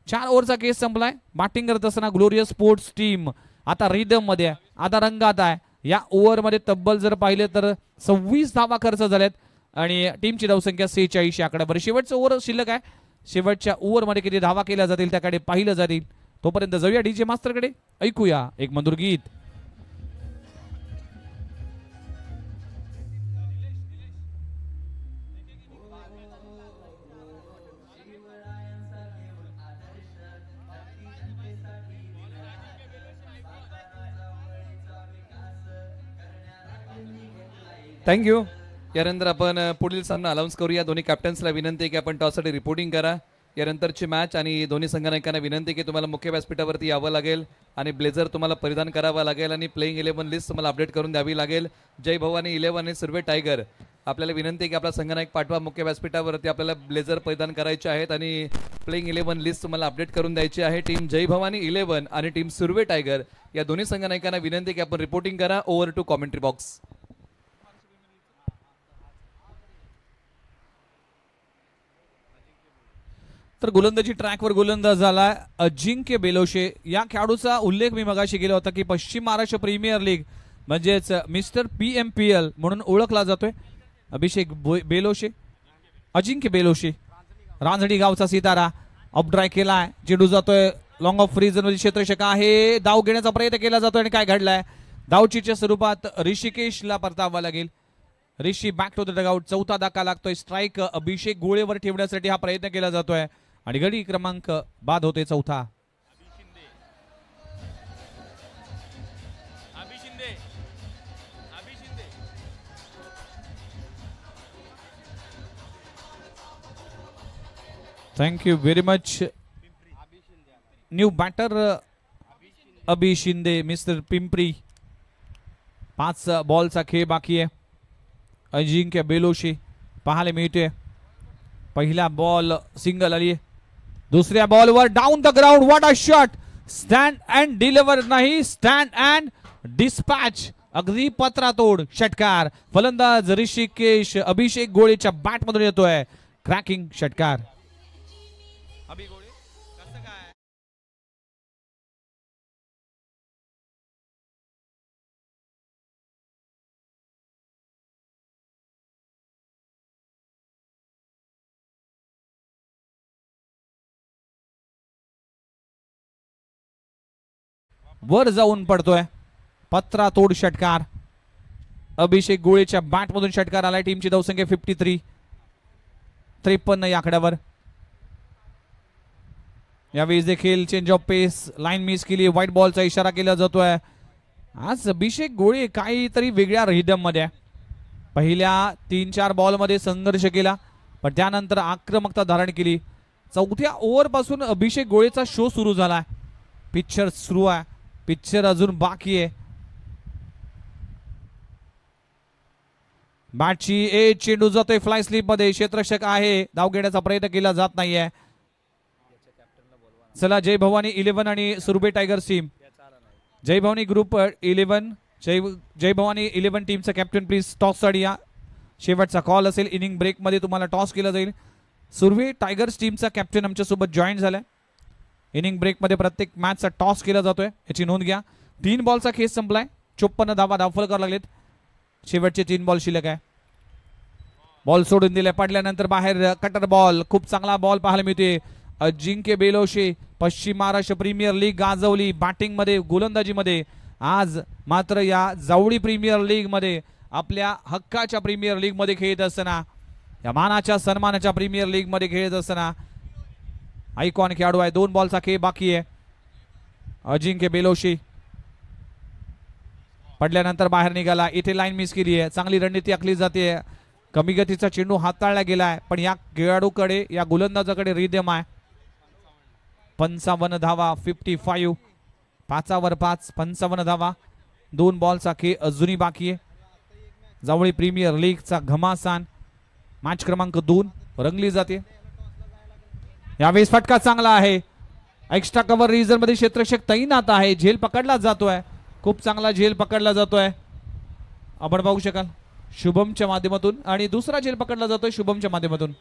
4 ओव्हरचा केस संपलाय. बॅटिंग करत असताना ग्लोरियस स्पोर्ट्स टीम आता रिदम मध्ये आहे, आता रंगात आहे. या ओव्हरमध्ये तब्बल जर पाहिले तर 26 धावा खर्च झाल्यात आणि टीमची धावसंख्या 46 आकड्यावर. शेवटचं ओव्हर शिल्लक आहे. शेवटच्या ओव्हरमध्ये किती धावा केल्या जातील त्याकडे पाहिलं जाईल. तोपर्यंत जाऊया डीजे मास्टरकडे, ऐकूया एक मधुर गीत. थँक्यू. यानंतर आपण पुढील सामना अनाऊन्स करूया. दोन्ही कॅप्टन्सला विनंती आहे की आपण टॉससाठी रिपोर्टिंग करा. यानंतरची मॅच आणि दोन्ही संघनायकांना विनंती की तुम्हाला मुख्य व्यासपीठावरती यावं लागेल आणि ब्लेझर तुम्हाला परिधान करावा लागेल आणि प्लेइंग 11 लिस्ट तुम्हाला अपडेट करून द्यावी लागेल. जय भवानी 11 आणि सुर्वे टायगर आपल्याला विनंती आहे की आपला संघनायक पाठवा. मुख्य व्यासपीठावरती आपल्याला ब्लेझर परिधान करायचे आहेत आणि प्लेइंग 11 लिस्ट तुम्हाला अपडेट करून द्यायची आहे. टीम जय भवानी 11 आणि टीम सुर्वे टायगर या दोन्ही संघनायकांना विनंती की आपण रिपोर्टिंग करा. Over to commentary box. तर गोलंदाजी ट्रॅकवर गोलंदाज झाला अजिंक्य बेलोशे. या खेळाडूचा उल्लेख मी मगाशी केला होता की पश्चिम महाराष्ट्र प्रीमियर लीग म्हणजेच मिस्टर PMPL म्हणून ओळखला जातोय अभिषेक बेलोशे. अजिंक्य बेलोशे रांजणी गावचा सितारा. अपड्राय केलाय, चेंडू जातोय लॉंग ऑफ फ्री झोनमध्ये, क्षेत्ररक्षक आहे, धाव घेण्याचा प्रयत्न केला जातोय आणि काय घडलाय, धावचीच्या स्वरूपात ऋषिकेशला परतावा लागेल. ऋषी बॅक टू द डगआउट. चौथा धक्का लागतोय. स्ट्राईक अभिषेक गोळेवर ठेवण्यासाठी हा प्रयत्न केला जातोय आणि गडी क्रमांक बाद होते चौथा. Thank you very much. New batter Abhi Shinde mister Pimpri. 5 बॉलचा खेळ बाकी आहे. अजिंक्य बेलोशे पाहायला मिळते. पहिला बॉल सिंगल आली. दुसऱ्या बॉलवर down the ground. What a shot. Stand and deliver नाही, स्टँड अँड डिस्पॅच. अगदी पत्रातोड षटकार. फलंदाज ऋषिकेश अभिषेक गोळेच्या बॅट मधून येतोय. क्रॅकिंग षटकार. वर जाऊन पडतोय. पत्रातोड षटकार. अभिषेक गोळेच्या बॅट मधून षटकार आलाय. टीमची धावसंख्या 53 या आकड्यावर. यावेळी देखील change of pace. Line miss केली. व्हाईट बॉलचा इशारा केला जातोय. आज अभिषेक गोळे काहीतरी वेगळ्या रिदम मध्ये. पहिल्या 3-4 बॉल मध्ये संघर्ष केला पण त्यानंतर आक्रमकता धारण केली. चौथ्या ओव्हर पासून अभिषेक गोळेचा शो सुरू झालाय. पिक्चर सुरू आहे. पिक्चर अजून बाकी आहे. बॅटची चेंडू जातोय फ्लाय स्लिप मध्ये. क्षेत्ररक्षक आहे, धाव घेण्याचा प्रयत्न केला जात नाहीये. चला जय भवानी 11 आणि सुरबे टायगर्स टीम. जय भवानी ग्रुप 11 जय भवानी 11 टीमचा कॅप्टन प्लीज टॉस साठी या. शेवटचा कॉल असेल. इनिंग ब्रेक मध्ये तुम्हाला टॉस केला जाईल. सुरवे टायगर्स टीमचा कॅप्टन आमच्या सोबत जॉईन झालाय. इनिंग ब्रेक मध्ये प्रत्येक मॅचचा टॉस केला जातोय याची नोंद घ्या. 3 बॉलचा खेळ संपलाय. 54 धावा धावफल करावं लागलेत. शेवटचे 3 बॉल शिल्लक आहे. बॉल सोडून दिले. पडल्यानंतर बाहेर कटर बॉल. खूप चांगला बॉल पाहायला मिळते. अजिंक्य बेलोशे पश्चिम महाराष्ट्र प्रीमियर लीग गाजवली बॅटिंग मध्ये गोलंदाजी मध्ये. आज मात्र या जावळी प्रीमियर लीग मध्ये आपल्या हक्काच्या प्रीमियर लीग मध्ये खेळत असताना, या मानाच्या सन्मानाच्या प्रीमियर लीग मध्ये खेळत असताना आयकॉन खेळाडू आहे. 2 बॉलचा खेळ बाकी आहे. अजिंक्य बेलोशे पडल्यानंतर बाहेर निघाला. इथे लाईन मिस केली आहे. चांगली रणनीती आखली जाते. कमी गतीचा चेंडू हाताळला गेलाय पण या खेळाडूकडे या गोलंदाजाकडे रिदम आहे. 55 धावा 55. 5 5 55 धावा. 2 बॉलचा खेळ अजूनही बाकी आहे. जावळी प्रीमियर लीगचा घमासान मॅच क्रमांक 2 रंगली जाते. यावेळेस फटका चांगला आहे. एक्स्ट्रा कव्हर रिजन मध्ये क्षेत्ररक्षक तैनात आहे. झेल पकडला जातोय. खूप चांगला झेल पकडला जातोय. आपण पाहू शकाल शुभमच्या माध्यमातून आणि दुसरा झेल पकडला जातोय शुभमच्या माध्यमातून.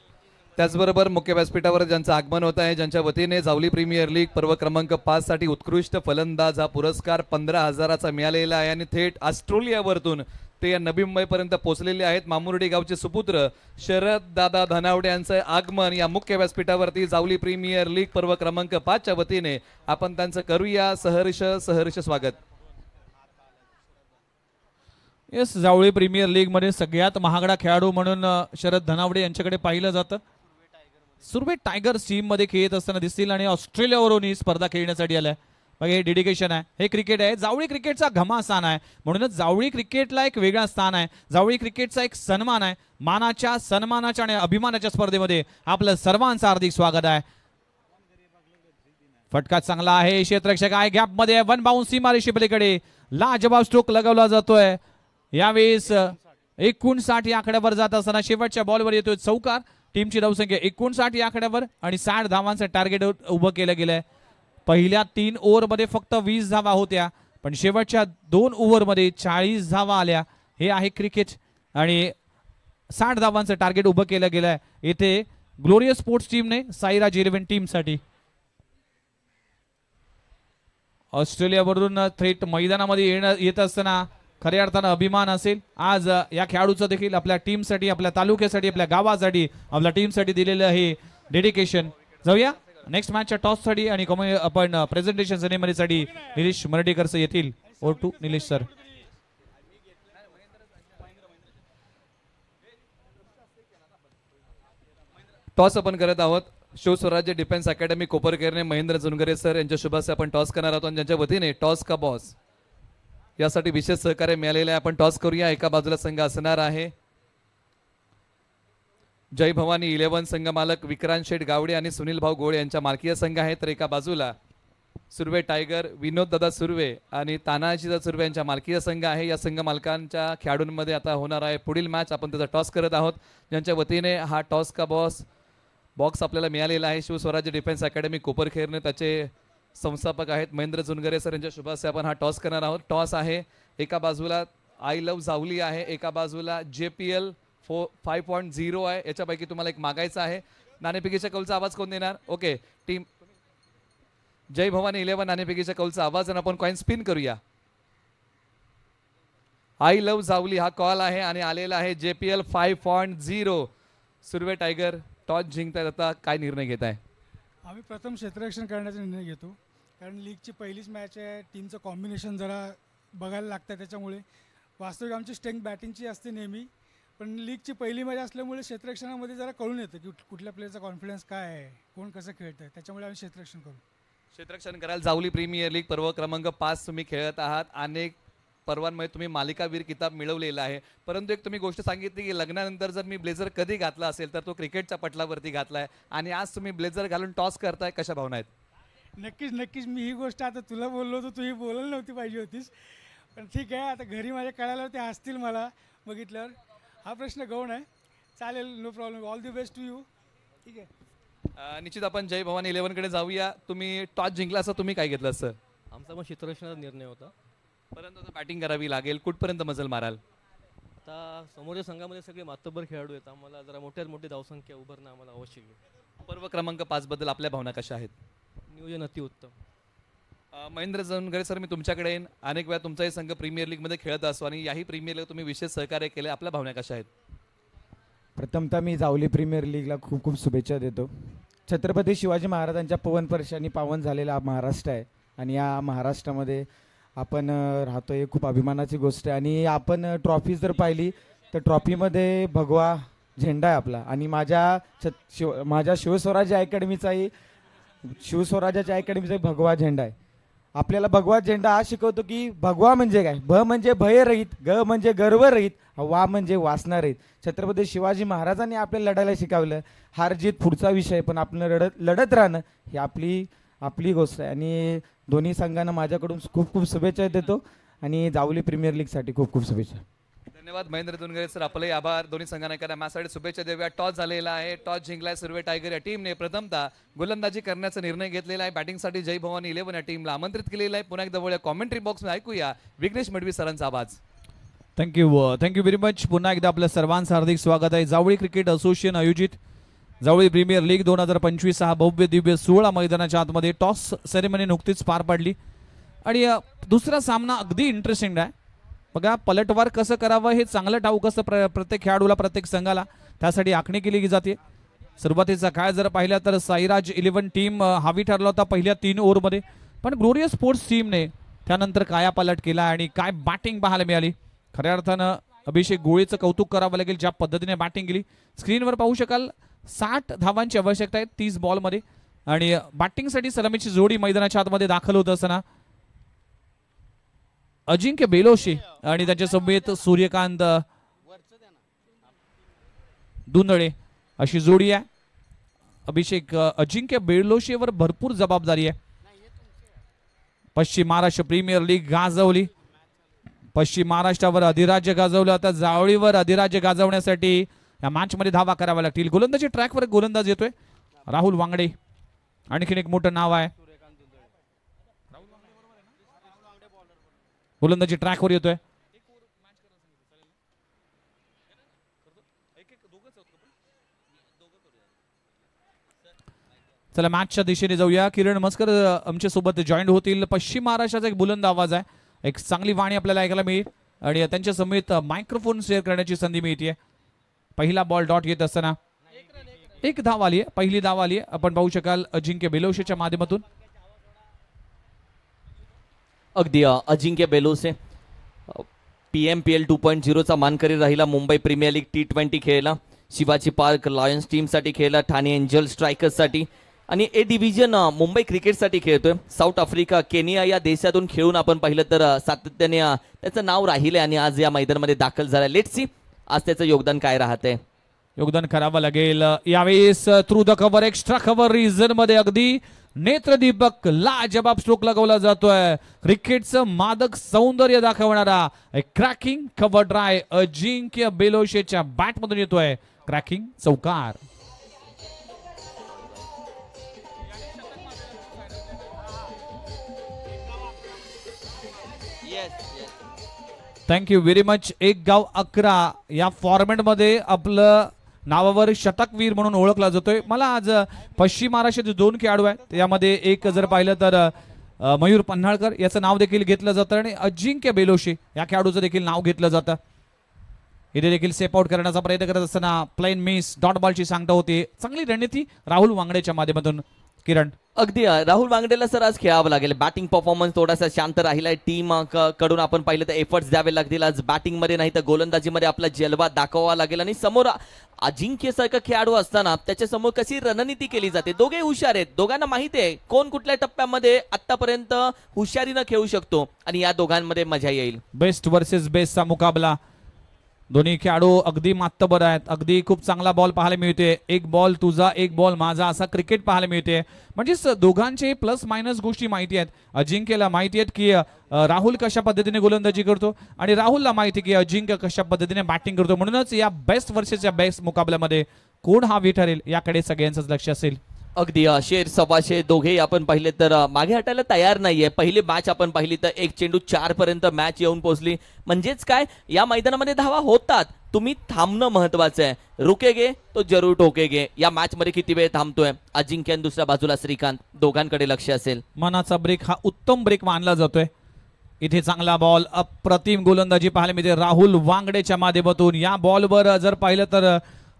त्याचबरोबर मुख्य व्यासपीठावर ज्यांचं आगमन होत आहे, ज्यांच्या वतीने जावली प्रीमियर लीग पर्व क्रमांक 5 साठी उत्कृष्ट फलंदाज हा पुरस्कार 15,000चा मिळालेला आहे आणि थेट ऑस्ट्रेलियावरतून ते या नवी मुंबईपर्यंत पोहोचलेले आहेत. मामुर्डी गावचे सुपुत्र शरद दादा धनावडे यांचं आगमन या मुख्य व्यासपीठावरती जावली प्रीमियर लीग पर्व क्रमांक 5 च्या वतीने आपण त्यांचं करूया सहर्ष स्वागत. येस, जावळी प्रीमियर लीग मध्ये सगळ्यात महागडा खेळाडू म्हणून शरद धनावडे यांच्याकडे पाहिलं जातं. सुरवे टायगर्स टीम मध्ये खेळत असताना दिसतील आणि ऑस्ट्रेलियावरून ही स्पर्धा खेळण्यासाठी आलाय. मग हे डेडिकेशन आहे, हे क्रिकेट आहे. जावळी क्रिकेटचा घमासान आहे, म्हणूनच जावळी क्रिकेटला एक वेगळा स्थान आहे. जावळी क्रिकेटचा एक सन्मान आहे. मानाच्या, सन्मानाच्या आणि अभिमानाच्या स्पर्धेमध्ये आपलं सर्वांचं हार्दिक स्वागत आहे. फटका चांगला आहे, क्षेत्ररक्षक आहे, गॅप मध्ये वन बाउन्स सीमारेषे पलीकडे लाजवाब स्ट्रोक लगावला जातोय. यावेळेस 59 या आकड्यावर जात असताना शेवटच्या बॉलवर येतोय चौकार. टीमची धावसंख्या 59 या आकड्यावर आणि 60 धावांचं टार्गेट उभं केलं गेलंय. पहिल्या 3 ओव्हरमध्ये फक्त 20 धावा होत्या, पण शेवटच्या 2 ओव्हरमध्ये 40 धावा आल्या. हे आहे क्रिकेट आणि 60 धावांचं टार्गेट उभं केलं गेलंय इथे ग्लोरियस स्पोर्ट्स टीमने साईराज 11 टीमसाठी. ऑस्ट्रेलियावरून थेट मैदानामध्ये येत असताना खऱ्या अर्थानं अभिमान असेल. आज या खेळाडूचं देखील आपल्या टीमसाठी, आपल्या तालुक्यासाठी, आपल्या गावासाठी, आपल्या टीमसाठी दिलेलं हे डेडिकेशन. जाऊया नेक्स्ट मॅचच्या टॉससाठी आणि आपण प्रेझेंटेशन सेरेमनीसाठी निलेश मराठीकर सर येतील. Over to Nilesh sir. Toss आपण करत आहोत. शिवस्वराज्य डिफेन्स अकॅडमी कोपरकेरने महेंद्र जुनगरे सर यांच्या शुभ हस्ते आपण टॉस करणार आहोत आणि ज्यांच्या वतीने टॉस का बॉस यासाठी विशेष सहकार्य मिळालेले आहे. आपण टॉस करूया. एका बाजूला संघ असणार आहे जय भवानी 11 संघ मालक विक्रांत शेठ गावडे आणि सुनील भाऊ गोळे यांच्या मालकीय संघ आहे. तर एका बाजूला सुर्वे टायगर विनोद दादा सुर्वे आणि तानाजी सुर्वे यांच्या मालकीय संघ आहे. या संघ मालकांच्या खेळाडूंमध्ये आता होणार आहे पुढील मॅच. आपण त्याचा टॉस करत आहोत. ज्यांच्या वतीने हा टॉस का बॉक्स आपल्याला मिळालेला आहे. शिवस्वराज्य डिफेन्स अकॅडमी कोपरखेरने त्याचे संस्थापक आहेत महेंद्र जुनगरे सर यांच्या शुभ हस्ते आपण हा टॉस करणार आहोत. टॉस आहे. एका बाजूला आय लव्ह जावली आहे, एका बाजूला JPL 5.0 आहे. याच्यापैकी तुम्हाला एक मागायचं आहे. नाणेफेकीच्या कौलचा आवाज कोण देणार? ओके, टीम जय भवानी 11 नाणेफेकीच्या कौलचा आवाज आणि आपण कॉइन स्पिन करूया. आय लव्ह जावली हा कॉल आहे आणि आलेला आहे JPL 5.0. सुर्वे टायगर टॉस जिंकतायत, आता काय निर्णय घेत आहे? आम्ही प्रथम क्षेत्ररक्षण करण्याचा निर्णय घेतो, कारण लीगची पहिलीच मॅच आहे. टीमचं कॉम्बिनेशन जरा बघायला लागतं, त्याच्यामुळे वास्तविक आमची स्ट्रेंथ बॅटिंगची असते नेहमी, पण लीगची पहिली मॅच असल्यामुळे क्षेत्ररक्षणामध्ये जरा कळून येतं की कुठल्या प्लेयरचा कॉन्फिडन्स काय आहे, कोण कसं खेळतं आहे. त्याच्यामुळे आम्ही क्षेत्ररक्षण करू. क्षेत्ररक्षण कराल. जावली प्रीमियर लीग पर्व क्रमांक 5 तुम्ही खेळत आहात. अनेक पर्वांमध्ये तुम्ही मालिकावीर किताब मिळवलेला आहे, परंतु एक तुम्ही गोष्ट सांगितली की लग्नानंतर जर मी ब्लेझर कधी घातला असेल तर तो क्रिकेटच्या पटलावरती घातलाय आणि आज तुम्ही ब्लेझर घालून टॉस करताय. कशा भावना आहेत? नक्कीच मी ही गोष्ट आता तुला बोललो होतो, तू ही बोलायला नव्हती पाहिजे होतीस, पण ठीक आहे. आता घरी माझ्या कळायला ते हसतील मला बघितल्यावर. हा प्रश्न गौण आहे, चालेल, no problem. All the best to you. ठीक आहे. निश्चित आपण जय भवानी 11 कडे जाऊया. तुम्ही टॉस जिंकला असं तुम्ही काय घेतलं सर? आमचा पण क्षेत्ररक्षणाचा निर्णय होता, परंतु आता बॅटिंग करावी लागेल. कुठपर्यंत मजल माराल? आता समोरच्या संघामध्ये सगळे मातब्बर खेळाडू आहेत, आम्हाला जरा मोठ्यात मोठी धावसंख्या उभारणं आम्हाला आवश्यक आहे. पर्व क्रमांक 5 बद्दल आपल्या भावना कशा आहेत? नियोजन अतिउत्तम. महेंद्र जुनगरे सर, मी तुमच्याकडे येईन. अनेक वेळा तुमचाही संघ प्रीमियर लीगमध्ये खेळत असतो आणि याही प्रीमियर लीग तुम्ही विशेष सहकार्य केले. आपल्या भावना कशा आहेत? प्रथमतः मी जावली प्रीमियर लीगला खूप खूप शुभेच्छा देतो. छत्रपती शिवाजी महाराजांच्या पवन स्पर्शाने पावन झालेला महाराष्ट्र आहे आणि या महाराष्ट्रामध्ये आपण राहतो, हे खूप अभिमानाची गोष्ट आहे. आणि आपण ट्रॉफी जर पाहिली तर ट्रॉफीमध्ये भगवा झेंडा आहे आपला आणि माझ्या शिवस्वराज्य अकॅडमीचा भगवा झेंडा आहे. आपल्याला भगवा झेंडा हा शिकवतो की भगवा म्हणजे काय, भ म्हणजे भयरहित, ग म्हणजे गर्वरहित, वा म्हणजे वासनारहित. छत्रपती शिवाजी महाराजांनी आपल्याला लढायला शिकवलं. हार जीत पुढचा विषय, पण आपण लढत राहणं ही आपली गोष्ट आहे. आणि दोन्ही संघांना माझ्याकडून खूप खूप शुभेच्छा देतो आणि जावली प्रीमियर लीगसाठी खूप खूप शुभेच्छा. धन्यवाद महेंद्र जुनगरे सर, आपले आभार. दोन्ही संघांना एखाद्या मॅचसाठी शुभेच्छा देऊया. टॉस झालेला आहे, टॉस जिंकलाय सुर्वे टायगर या टीमने. प्रथमतः गोलंदाजी करण्याचा निर्णय घेतलेला आहे. बॅटिंगसाठी जय भवानी 11 या टीमला आमंत्रित केलेलं आहे. पुन्हा एकदा वळूया कॉमेंट्री बॉक्समध्ये, ऐकूया विघ्नेश मडवी सरांचा आवाज. Thank you very much. पुन्हा एकदा आपल्या सर्वांचं हार्दिक स्वागत आहे. जावळी क्रिकेट असोसिएशन आयोजित जावळी प्रीमियर लीग 2025 हा भव्य दिव्य 16 मैदानाच्या आतमध्ये टॉस सेरेमनी नुकतीच पार पडली आणि दुसरा सामना अगदी इंटरेस्टिंग आहे. बघा पलटवार कसं करावं हे चांगलं ठाऊक असतं प्रत्येक खेळाडूला, प्रत्येक संघाला. त्यासाठी आखणी केली जाते. सुरुवातीचा काळ जर पाहिला तर साईराज 11 टीम हावी ठरला होता पहिल्या 3 ओव्हरमध्ये, पण ग्लोरियस स्पोर्ट्स टीमने त्यानंतर कायापालट केला आणि काय बॅटिंग पाहायला मिळाली. खऱ्या अर्थानं अभिषेक गोळेचं कौतुक करावं लागेल ज्या पद्धतीने बॅटिंग केली. स्क्रीनवर पाहू शकाल 60 धावांची आवश्यकता आहे 30 बॉलमध्ये आणि बॅटिंगसाठी सलामीची जोडी मैदानाच्या आतमध्ये दाखल होत असताना अजिंक्य बेलोशी आणि त्याच्या समेत सूर्यकांत दुंदळे अशी जोडी आहे. अभिषेक अजिंक्य बेलोशीवर भरपूर जबाबदारी आहे. पश्चिम महाराष्ट्र प्रीमियर लीग गाजवली, पश्चिम महाराष्ट्रावर अधिराज्य गाजवलं. आता जावळीवर अधिराज्य गाजवण्यासाठी या मॅच मध्ये धावा कराव्या लागतील. गोलंदाजी ट्रॅकवर गोलंदाज येतोय राहुल वांगडे, आणखीन एक मोठं नाव आहे. गोलंदाजी ट्रॅकवर येतोय. चला मॅचच्या दिशेने जाऊया. किरण मस्कर आमच्या सोबत जॉईन होतील. पश्चिम महाराष्ट्राचा एक बुलंद आवाज आहे, एक चांगली वाणी आपल्याला ऐकायला मिळेल आणि त्यांच्या समेत मायक्रोफोन शेअर करण्याची संधी मिळते. पहिला बॉल डॉट येत असताना एक धाव आली आहे, पहिली धाव आली आहे. आपण पाहू शकाल अजिंक्य बेलोशेच्या माध्यमातून. अगदी अजिंक्य बेलोसे PMPL 2.0चा मानकरी राहिला. मुंबई प्रीमियर लीग T20 खेळला, शिवाजी पार्क लायन्स टीमसाठी खेळला, ठाणे एंजल स्ट्रायकर्ससाठी आणि ए डिव्हिजन मुंबई क्रिकेटसाठी खेळतोय. साऊथ आफ्रिका, केनिया या देशातून खेळून आपण पाहिलं तर सातत्याने त्याचं नाव राहिलंय आणि आज या मैदानामध्ये दाखल झालाय. लेट्स सी आज त्याचं योगदान काय राहतंय. योगदान करावं लागेल यावेळेस. Through the cover, extra cover region मध्ये अगदी नेत्रदीपक लाजबाब स्ट्रोक लगावला जातोय. क्रिकेटचं मादक सौंदर्य दाखवणारा क्रॅकिंग कव्हर ड्राय अजिंक्य बेलोशेच्या बॅट मधून येतोय. क्रॅकिंग चौकार. Thank you very much. 1 गाव 11 या फॉर्मॅट मध्ये आपलं नावावर शतकवीर म्हणून ओळखला जातोय. मला आज पश्चिम महाराष्ट्राचे 2 खेळाडू आहेत, यामध्ये एक जर पाहिलं तर मयूर पन्हाळकर याचं नाव देखील घेतलं जातं आणि अजिंक्य बेलोशी या खेळाडूचं देखील नाव घेतलं जातं. इथे देखील सेप आउट करण्याचा प्रयत्न करत असताना प्लेन मिस, डॉट बॉलची सांगता होती. चांगली रणनीती राहुल वांगडेच्या माध्यमातून. किरण अगदी राहुल वांगडेला सर आज खेळावं लागेल. बॅटिंग परफॉर्मन्स थोडासा शांत राहिलाय. टीम कडून आपण पाहिलं तर एफर्ट्स द्यावे लागतील आज बॅटिंग मध्ये, नाही तर गोलंदाजीमध्ये आपला जलवा दाखवावा लागेल. आणि समोर अजिंक्य सारखा खेळाडू असताना त्याच्या समोर कशी रणनीती केली जाते. दोघे हुशार आहेत, दोघांना माहिती आहे कोण कुठल्या टप्प्यामध्ये आतापर्यंत हुशारीनं खेळू शकतो आणि या दोघांमध्ये मजा येईल. बेस्ट वर्सेस बेस्टचा मुकाबला. दोन्ही खेळाडू अगदी मातबर आहेत. अगदी खूप चांगला बॉल पाहायला मिळते. एक बॉल तुझा, एक बॉल माझा असा क्रिकेट पाहायला मिळते. म्हणजेच दोघांचे प्लस मायनस गोष्टी माहिती आहेत. अजिंक्यला माहिती आहेत की राहुल कशा पद्धतीने गोलंदाजी करतो आणि राहुलला माहिती की अजिंक्य कशा पद्धतीने बॅटिंग करतो. म्हणूनच या बेस्ट वर्सेसच्या बेस्ट मुकाबल्यामध्ये कोण हावी ठरेल याकडे सगळ्यांचंच लक्ष असेल. अगदी शेर सव्वाशे दोघेही आपण पाहिले तर मागे हटायला तयार नाहीये. पहिली मॅच आपण पाहिली तर 1 चेंडू 4 पर्यंत मॅच येऊन पोहोचली. म्हणजेच काय, या मैदानामध्ये धावा होतात, तुम्ही थांबणं महत्वाचं आहे. रुकेगे तो जरूर ठोकेगे. या मॅच मध्ये किती वेळ थांबतोय अजिंक्य आणि दुसऱ्या बाजूला श्रीकांत, दोघांकडे लक्ष असेल. मनाचा ब्रेक हा उत्तम ब्रेक मानला जातोय. इथे चांगला बॉल, अप्रतिम गोलंदाजी पाहायला मिळते राहुल वांगडेच्या माध्यमातून. या बॉलवर जर पाहिलं तर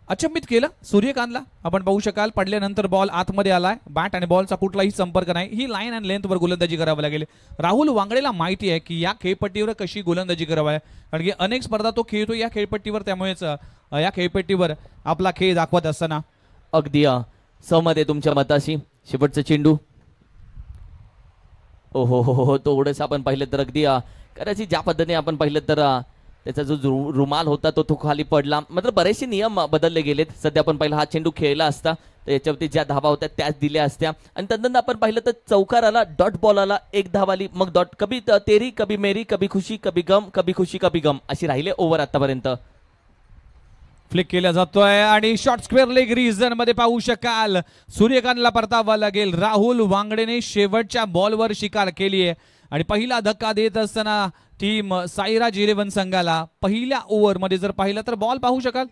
अचंबित केलं सूर्यकांतला. आपण पाहू शकाल पडल्यानंतर बॉल आतमध्ये आलाय. बॅट आणि बॉलचा कुठलाही संपर्क नाही. ही लाईन आणि लेंथवर गोलंदाजी करावी लागेल. राहुल वांगडेला माहिती आहे की या खेळपट्टीवर कशी गोलंदाजी करावी आहे, कारण की अनेक स्पर्धा तो खेळतो या खेळपट्टीवर. त्यामुळेच या खेळपट्टीवर आपला खेळ दाखवत असताना अगदी सहमत आहे तुमच्या मताशी. शेवटचा चेंडू, ओ हो थोडंसं आपण पाहिलं तर अगदी कदाचित ज्या पद्धतीने आपण पाहिलं तर त्याचा जो रुमाल होता तो खाली पडला. मात्र बरेचसे नियम बदलले गेलेत. सध्या आपण पाहिलं हा चेंडू खेळला असता तर याच्यावरती ज्या धावा होत्या त्याच दिल्या असत्या. आणि त्यानंतर आपण पाहिलं तर चौकार आला, डॉट बॉल आला, 1 धाव आली, मग डॉट. कभी तेरी कभी मेरी, कभी खुशी कभी गम, कभी खुशी कभी गम अशी राहिले ओव्हर आतापर्यंत. फ्लिक केला जातोय आणि शॉर्ट स्क्वेअर लेग रिजन मध्ये पाहू शकाल सूर्यकांतला परतावा लागेल. राहुल वांगडेने शेवटच्या बॉलवर शिकार केली आहे आणि पहिला धक्का देत असताना टीम साईराज 11 संघाला पहिल्या ओव्हर मध्ये जर पाहिलं तर बॉल पाहू शकाल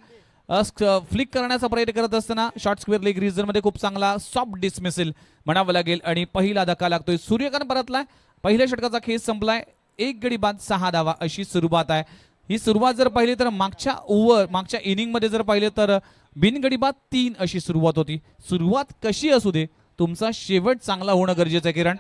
फ्लिक करण्याचा प्रयत्न करत असताना शॉर्ट स्क्वेअर लेग रिजन मध्ये खूप चांगला सॉफ्ट डिसमिसल म्हणावं लागेल आणि पहिला धक्का लागतोय. सूर्यकांत परतलाय. पहिल्या षटकाचा खेळ संपलाय. 1 गडी बाद 6 धावा अशी सुरुवात आहे. ही सुरुवात जर पाहिली तर मागच्या इनिंग मध्ये जर पाहिले तर बिनगडी बाद 3 अशी सुरुवात होती. सुरुवात कशी असू दे तुमचा शेवट चांगला होणं गरजेचं आहे किरण.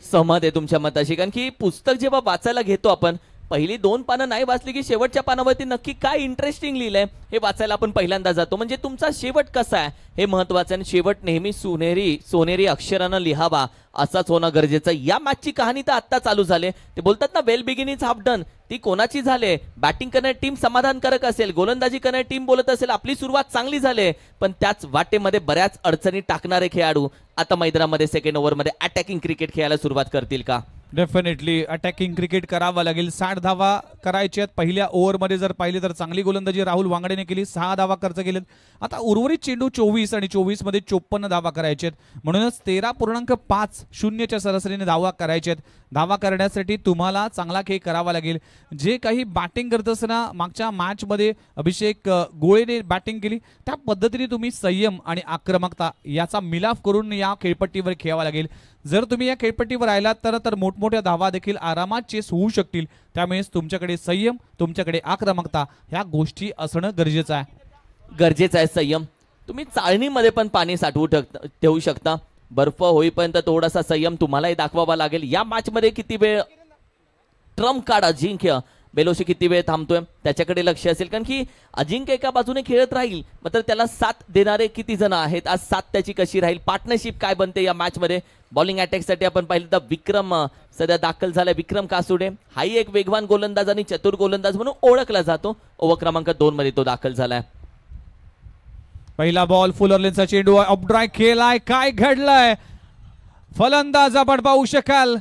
सहमत आहे तुमच्या मताशी, कारण की पुस्तक जेव्हा वाचायला घेतो आपण पहिली 2 पानं नाही वाचली की शेवटच्या पानावरती नक्की काय इंटरेस्टिंग लिहिलंय हे वाचायला आपण पहिल्यांदा जातो. म्हणजे तुमचा शेवट कसा आहे हे महत्वाचं आहे. शेवट नेहमी सोनेरी अक्षरानं लिहावा असाच होणं गरजेचं. या मॅचची कहाणी तर आत्ता चालू झाले. ते बोलतात ना वेल बिगिन इज हाफ डन. ती कोणाची झाले? बॅटिंग करणारी टीम समाधानकारक असेल, गोलंदाजी करणारी टीम बोलत असेल आपली सुरुवात चांगली झाली, पण त्याच वाटेमध्ये बऱ्याच अडचणी टाकणारे खेळाडू आता मैदानामध्ये सेकंड ओव्हरमध्ये अटॅकिंग क्रिकेट खेळायला सुरुवात करतील का? डेफिनेटली अटॅकिंग क्रिकेट करावं लागेल. 60 धावा करायच्या आहेत. पहिल्या ओव्हरमध्ये जर पाहिले तर चांगली गोलंदाजी राहुल वांगडेने केली. 6 धावा खर्च केलेत. आता उर्वरित चेंडू 24 आणि 24 मध्ये 54 धावा करायचे आहेत. म्हणूनच 13.50 सरासरीने धावा करायचे आहेत. धावा करण्यासाठी तुम्हाला चांगला खेळ करावा लागेल. जे काही बॅटिंग करत असताना मागच्या मॅचमध्ये अभिषेक गोळेने बॅटिंग केली त्या पद्धतीने तुम्ही संयम आणि आक्रमकता याचा मिलाफ करून या खेळपट्टीवर खेळावा लागेल. जर तुम्ही या खेळपट्टीवर राहिलात तर मोठमोठ्या धावा देखील आरामात चेस होऊ शकतील. त्यामुळे तुमच्याकडे संयम, तुमच्याकडे आक्रमकता ह्या गोष्टी असणं गरजेचं आहे. संयम. तुम्ही चाळणीमध्ये पण पाणी साठवू ठेवू शकता. बर्फ होईपर्यंत थोडासा संयम तुम्हालाही दाखवावा लागेल. या मॅच मध्ये किती वेळ ट्रम्प कार्ड अजिंक्य बेलोशी किती वेळ थांबतोय त्याच्याकडे लक्ष असेल, कारण की अजिंक्य एका बाजूने खेळत राहील मात्र त्याला साथ देणारे किती जण आहेत, आज साथ त्याची कशी राहील, पार्टनरशिप काय बनते या मॅच मध्ये. बॉलिंग अटॅक साठी आपण पाहिलं तर विक्रम सध्या दाखल झालाय. विक्रम कासुडे हाही एक वेगवान गोलंदाज आणि चतुर गोलंदाज म्हणून ओळखला जातो. ओव्हर क्रमांक 2 मध्ये तो दाखल झालाय. पहिला बॉल फुलरलेनचा चेंडू अपड्राय केलाय. काय घडलंय फलंदाज आपण पाहू शकाल.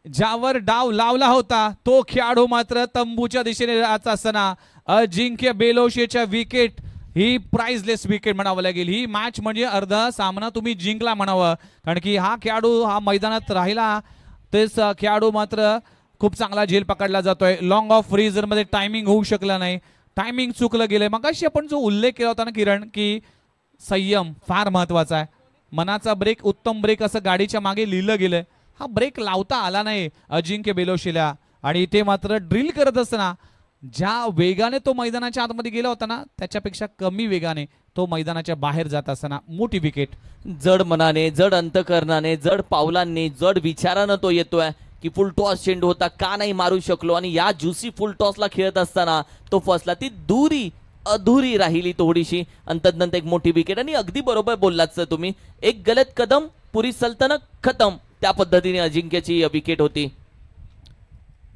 ज्यावर डाव लावला होता तो खेळाडू मात्र तंबूच्या दिशेने जात असताना अजिंक्य बेलोशेच्या विकेट ही प्राइजलेस विकेट म्हणावं लागेल. ही मॅच म्हणजे अर्धा सामना तुम्ही जिंकला म्हणावं, कारण की हा खेळाडू हा मैदानात राहिला तेच खेळाडू मात्र खूप चांगला झेल पकडला जातोय. लॉंग ऑफ फ्रीजर मध्ये टायमिंग होऊ शकला नाही. टायमिंग चुकलं गेलंय. मगाशी आपण जो उल्लेख केला होता ना किरण की संयम फार महत्वाचा आहे. मनाचा ब्रेक उत्तम ब्रेक असं गाडीच्या मागे लिहिलं गेलंय. हा ब्रेक लावता आला नाही अजिंक्य बेलोशीला आणि ते मात्र ड्रिल करत असताना ज्या वेगाने तो मैदानाच्या आतमध्ये गेला होता ना त्याच्यापेक्षा कमी वेगाने तो मैदानाच्या बाहेर जात असताना मोठी विकेट. जड मनाने, जड अंतकरणाने, जड पावलांनी, जड विचारानं तो येतोय की फुल टॉस चेंडू होता का नाही मारू शकलो आणि या ज्युसी फुल टॉसला खेळत असताना तो फसला. ती दुरी अधुरी राहिली थोडीशी आणि तदनंतर एक मोठी विकेट. आणि अगदी बरोबर बोललात सर तुम्ही, एक गलत कदम पुरी सल्तनत खतम, त्या पद्धतीने अजिंक्यची विकेट होती.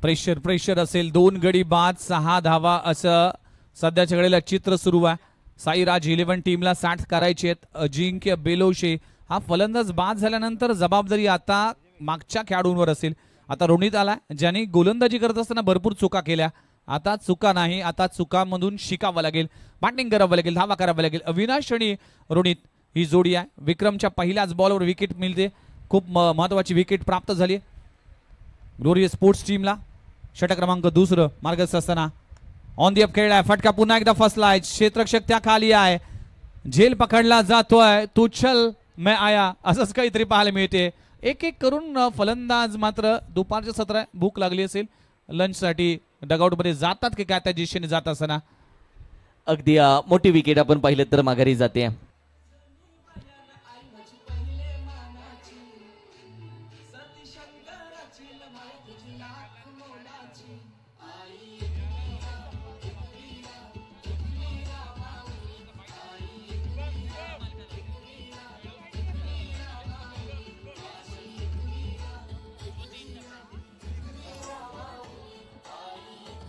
प्रेशर असेल. 2 गडी बाद 6 धावा असं सध्याच्या घडीला चित्र सुरू आहे. साईराज 11 टीमला 60 करायचे आहेत. अजिंक्य बेलोशे हा फलंदाज बाद झाल्यानंतर जबाबदारी आता मागच्या खेळाडूंवर असेल. आता रोनित आला ज्यांनी गोलंदाजी करत असताना भरपूर चुका केल्या. आता चुका नाही, आता चुकांमधून शिकावं लागेल, बॅटिंग करावं लागेल, धावा करावं लागेल. अविनाश आणि रोनित ही जोडी आहे. विक्रमच्या पहिल्याच बॉलवर विकेट मिळते. खूप महत्वाची विकेट प्राप्त झाली ग्लोरियस स्पोर्ट्स टीमला. षटक क्रमांक 2 मार्गस्थ असताना ऑन दी अप खेळलाय. फटका पुन्हा एकदा फसलाय. क्षेत्ररक्षक त्या खाली आहे. झेल पकडला जातोय. तुच्छल मैं आया असंच काहीतरी पाहायला मिळते. एक करून फलंदाज मात्र दुपारच्या सत्रात भूक लागली असेल लंचसाठी डगआउटमध्ये जातात की काय त्या दिशेने जात असताना. अगदी मोठी विकेट आपण पाहिलं तर माघारी जाते.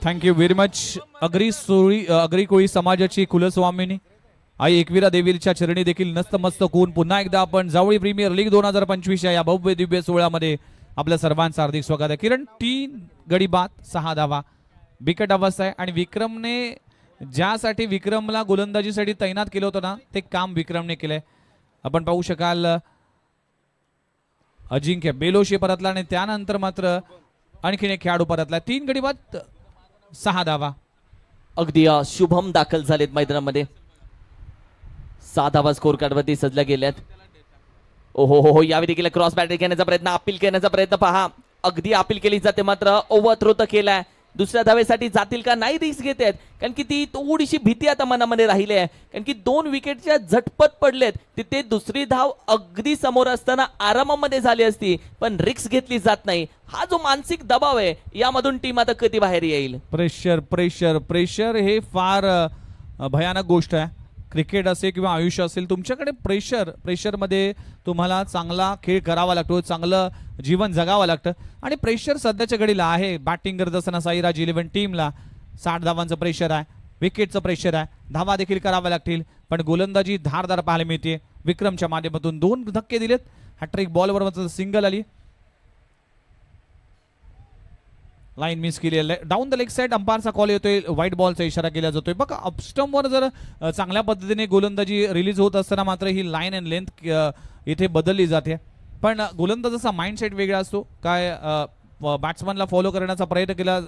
Thank you very much. अग्री कोळी समाजाची कुलस्वामिनी आई एकविरा देवीच्या चरणी देखील नतमस्तक होऊन पुन्हा एकदा आपण जावळी प्रीमियर लीग 2025 या भव्य दिव्य सोहळ्यामध्ये आपल्या सर्वांचं हार्दिक स्वागत आहे. किरण 3 गडी बाद 6 धावा बिकट अवस्था आहे आणि विक्रमने ज्यासाठी विक्रमला गोलंदाजीसाठी तैनात केलं होतं ना ते काम विक्रमने केलंय. आपण पाहू शकाल अजिंक्य बेलोशी परतला आणि त्यानंतर मात्र आणखीन एक खेळाडू परतला. 3 गडी बाद 6 धावा. अगदी शुभम दाखल झालेत मैदानामध्ये. 6 धावा स्कोर कार्डवरती सजल्या गेल्यात. ओहो हो, यावेळी देखील क्रॉस बॅटरी घेण्याचा प्रयत्न, अपील करण्याचा प्रयत्न पहा. अगदी अपील केली जाते मात्र ओव्हरथ्रो तर केलाय. दुसऱ्या धावेसाठी जातील का नाही रिस्क घेत आहेत, कारण की ती थोडीशी भीती आता मनामध्ये राहिली आहे, कारण की 2 विकेटच्या झटपट पडलेत. तिथे दुसरी धाव अगदी समोर असताना आरामामध्ये झाली असती, पण रिस्क घेतली जात नाही. हा जो मानसिक दबाव आहे यामधून टीम आता कधी बाहेर येईल. प्रेशर प्रेशर प्रेशर हे फार भयानक गोष्ट आहे. क्रिकेट असेल किंवा आयुष्य असेल, तुमच्याकडे प्रेशरमध्ये तुम्हाला चांगला खेळ करावा लागतो, चांगलं जीवन जगावं लागतं. आणि प्रेशर सध्याच्या घडीला आहे. बॅटिंग करत असताना साईराज 11 टीमला 60 धावांचं प्रेशर आहे, विकेटचं प्रेशर आहे, धावा देखील कराव्या लागतील. पण गोलंदाजी धारदार पाहायला मिळते. विक्रमच्या माध्यमातून 2 धक्के दिलेत. हॅट्रिक बॉलवर सिंगल आली. लाईन मिस केली आहे. डाऊन द लेग साइड अंपायरचा कॉल येतोय, व्हाईट बॉलचा इशारा केला जातोय. बघा अपस्टम्पवर जर चांगल्या पद्धतीने गोलंदाजी रिलीज होत असताना मात्र ही लाईन अँड लेंथ इथे बदलली जाते. पण गोलंदाजाचा माइंडसेट वेगळा असतो, काय बॅट्समनला फॉलो करण्याचा प्रयत्न केला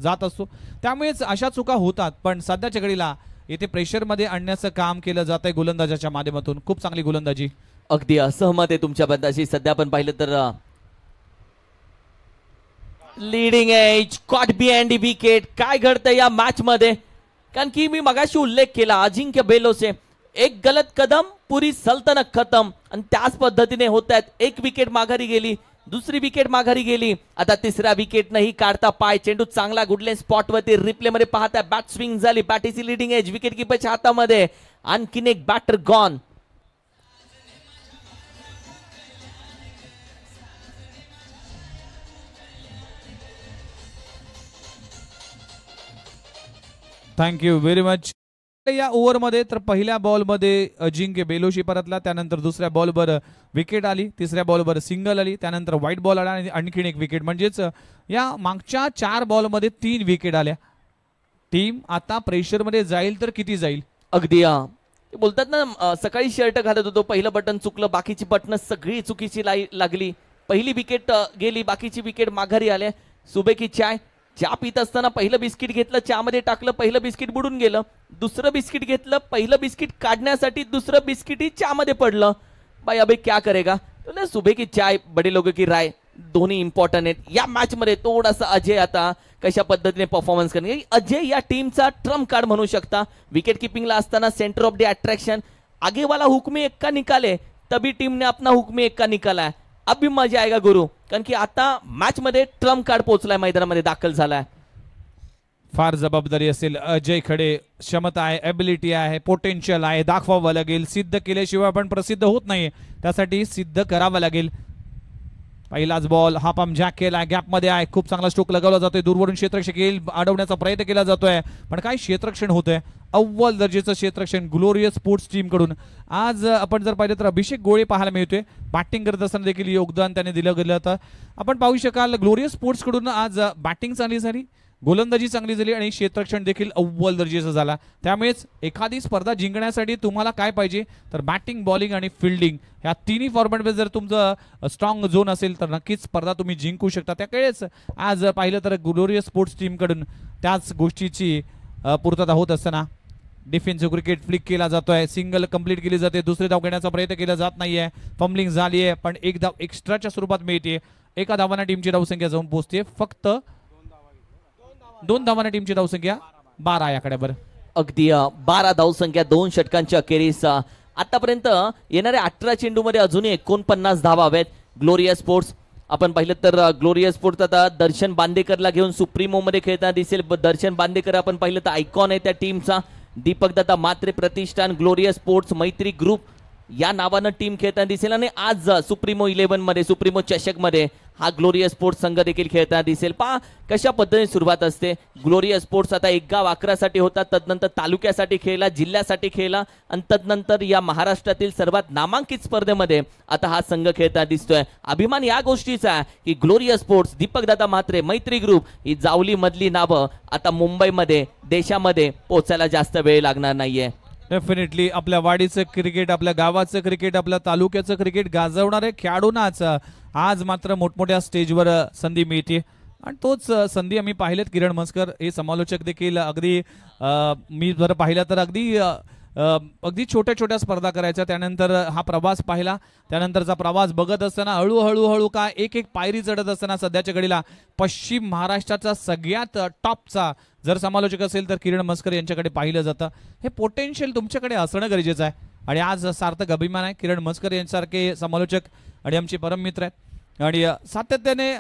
जात असतो, त्यामुळेच अशा चुका होतात. पण सध्याच्या घडीला इथे प्रेशरमध्ये आणण्याचं काम केलं जात आहे गोलंदाजाच्या माध्यमातून. खूप चांगली गोलंदाजी. अगदी असहमत आहे तुमच्या बंदाशी. सध्या आपण पाहिलं तर leading edge caught behind wicket. काय घडतंय या मॅच मध्ये, कारण की मी मगाशी उल्लेख केला अजिंक्य बेलोसे, एक गलत कदम पुरी सल्तनत खतम. आणि त्याच पद्धतीने होत आहेत. 1 विकेट माघारी गेली, दुसरी विकेट माघारी गेली, आता तिसऱ्या विकेट नाही काढता पाय. चेंडू चांगला गुडले स्पॉट वरती रिप्ले मध्ये पाहता. बॅट स्विंग झाली, बॅटीची लीडिंग एज विकेट किपरच्या हातामध्ये. आणखीन एक batter gone. Thank you very much. या ओव्हरमध्ये तर पहिल्या बॉलमध्ये अजिंक्य बेलोशी परतला, त्यानंतर दुसऱ्या बॉलवर विकेट आली, तिसऱ्या बॉलवर सिंगल आली, त्यानंतर व्हाईट बॉल आला आणि आणखीन एक विकेट. म्हणजेच या मागच्या 4 बॉलमध्ये 3 विकेट आल्या. टीम आता प्रेशरमध्ये जाईल तर किती जाईल. अगदी बोलतात ना, सकाळी शर्ट घालत होतो, पहिलं बटन चुकलं, बाकीची बटन सगळी चुकीची लागली. पहिली विकेट गेली, बाकीची विकेट माघारी आल्या. सुबह की चाय, चहा पित असताना पहिलं बिस्किट घेतलं, चहामध्ये टाकलं, पहिलं बिस्किट बुडून गेलं. दुसरं बिस्किट घेतलं, पहिलं बिस्किट काढण्यासाठी दुसरं बिस्किटही चहामध्ये पडलं. भाई अबे क्या करेगा. तो सुबह की चाय, बडे लोगों की राय, दोन्ही इम्पॉर्टंट आहेत. या मॅच मध्ये थोडासा अजय आता कशा पद्धतीने परफॉर्मन्स करणे. अजय या टीमचा ट्रम्प कार्ड म्हणू शकता. विकेट किपिंगला असताना सेंटर ऑफ द अट्रॅक्शन, आगे वाला हुक में एक्का निकाले तभी टीम ने अपना हुक में एक्का निकाला है. अभी मजा आएगा गुरु, कारण की आता मॅच मध्ये ट्रम्प कार्ड पोहोचलाय, मैदानामध्ये दाखल झालाय. फार जबाबदारी असेल. अजय खडे, क्षमता आहे, एबिलिटी आहे, पोटेन्शियल आहे, दाखवावं लागेल. सिद्ध केल्याशिवाय आपण प्रसिद्ध होत नाही, त्यासाठी सिद्ध करावं लागेल. पहिलाच बॉल, हा पंप जॅक केला, गॅपमध्ये आहे, खूप चांगला स्ट्रोक लगावला जातोय. दूरवरून क्षेत्ररक्षक येईल, अडवण्याचा प्रयत्न केला जातोय, पण काय क्षेत्ररक्षण होतंय. अव्वल दर्जाचं क्षेत्ररक्षण ग्लोरियस स्पोर्ट्स टीम कडून. आज आपण जर पाहिलं तर अभिषेक गोळे पाहायला मिळतोय. बॅटिंग करत असताना देखील योगदान त्याने दिलं गेलं होतं. आपण पाहू शकाल ग्लोरियस स्पोर्ट्स कडून आज बॅटिंग चांगली झाली, गोलंदाजी चांगली झाली आणि क्षेत्ररक्षण देखील अव्वल दर्जाचा झाला. त्यामुळेच एखादी स्पर्धा जिंकण्यासाठी तुम्हाला काय पाहिजे तर बॅटिंग, बॉलिंग आणि फिल्डिंग ह्या तिन्ही फॉर्मॅटमध्ये जर तुमचं स्ट्रॉंग झोन असेल तर नक्कीच स्पर्धा तुम्ही जिंकू शकता. त्याकडेच आज पाहिलं तर ग्लोरियस स्पोर्ट्स टीमकडून त्याच गोष्टीची पूर्तता होत असताना डिफेन्सिव्ह क्रिकेट फ्लिक केला जातोय, सिंगल कंप्लीट केली जाते, दुसरी धाव घेण्याचा प्रयत्न केला जात नाहीये, फंबलिंग झाली आहे पण एक धाव एक्स्ट्राच्या स्वरूपात मिळते. एका धावांना टीमची धावसंख्या जाऊन पोहोचते. फक्त 2 धावांना टीमची धावसंख्या 12 याकड्यावर. अगदी 12 धावसंख्या 2 षटकांच्या अखेरीस. आतापर्यंत येणाऱ्या 18 चेंडूमध्ये अजूनही 49 धावा हव्यात. ग्लोरियस स्पोर्ट्स आपण पाहिलं तर ग्लोरियस स्पोर्ट्स आता दर्शन बांदेकरला घेऊन सुप्रीमो मध्ये खेळताना दिसेल. दर्शन बांदेकर आपण पाहिलं तर आयकॉन आहे त्या टीमचा. दीपक दत्ता मात्रे प्रतिष्ठान, ग्लोरियस स्पोर्ट्स, मैत्री ग्रुप या नावानं टीम खेळताना दिसेल. आणि आज सुप्रीमो 11 मध्ये, सुप्रीमो चषक मध्ये हा ग्लोरियस स्पोर्ट्स संघ देखील खेळताना दिसेल. पहा कशा पद्धतीने सुरुवात असते. ग्लोरियस स्पोर्ट्स आता 1 गाव 11 साठी होता, तदनंतर तालुक्यासाठी खेळला, जिल्ह्यासाठी खेळला आणि तदनंतर या महाराष्ट्रातील सर्वात नामांकित स्पर्धेमध्ये आता हा संघ खेळताना दिसतोय. अभिमान या गोष्टीचा की ग्लोरियस स्पोर्ट्स, दीपक दादा म्हात्रे, मैत्री ग्रुप ही जावली मधली नावं आता मुंबईमध्ये, देशामध्ये पोहोचायला जास्त वेळ लागणार नाहीये. डेफिनेटली आपल्या वाडीचं क्रिकेट, आपल्या गावाचं क्रिकेट, आपल्या तालुक्याचं क्रिकेट गाजवणारे खेळाडूंनाच आज मात्र मोठमोठ्या स्टेजवर संधी मिळते. आणि तोच संधी आम्ही पाहिलेत. किरण म्हसकर हे समालोचक देखील अगदी मी जर पाहिलं तर अगदी छोट्या छोट्या स्पर्धा करायच्या. त्यानंतर हा प्रवास पाहिला, त्यानंतरचा प्रवास बघत असताना हळूहळू काय एक एक पायरी चढत असताना सध्याच्या घडीला पश्चिम महाराष्ट्राचा सगळ्यात टॉपचा जर समालोचक असेल तर किरण म्हसकर यांच्याकडे पाहिलं जातं. हे पोटेन्शियल तुमच्याकडे असणं गरजेचं आहे आणि आज सार्थक अभिमान आहे. किरण म्हसकर यांच्यासारखे समालोचक आणि आमचे परम मित्र आहेत आणि सातत्याने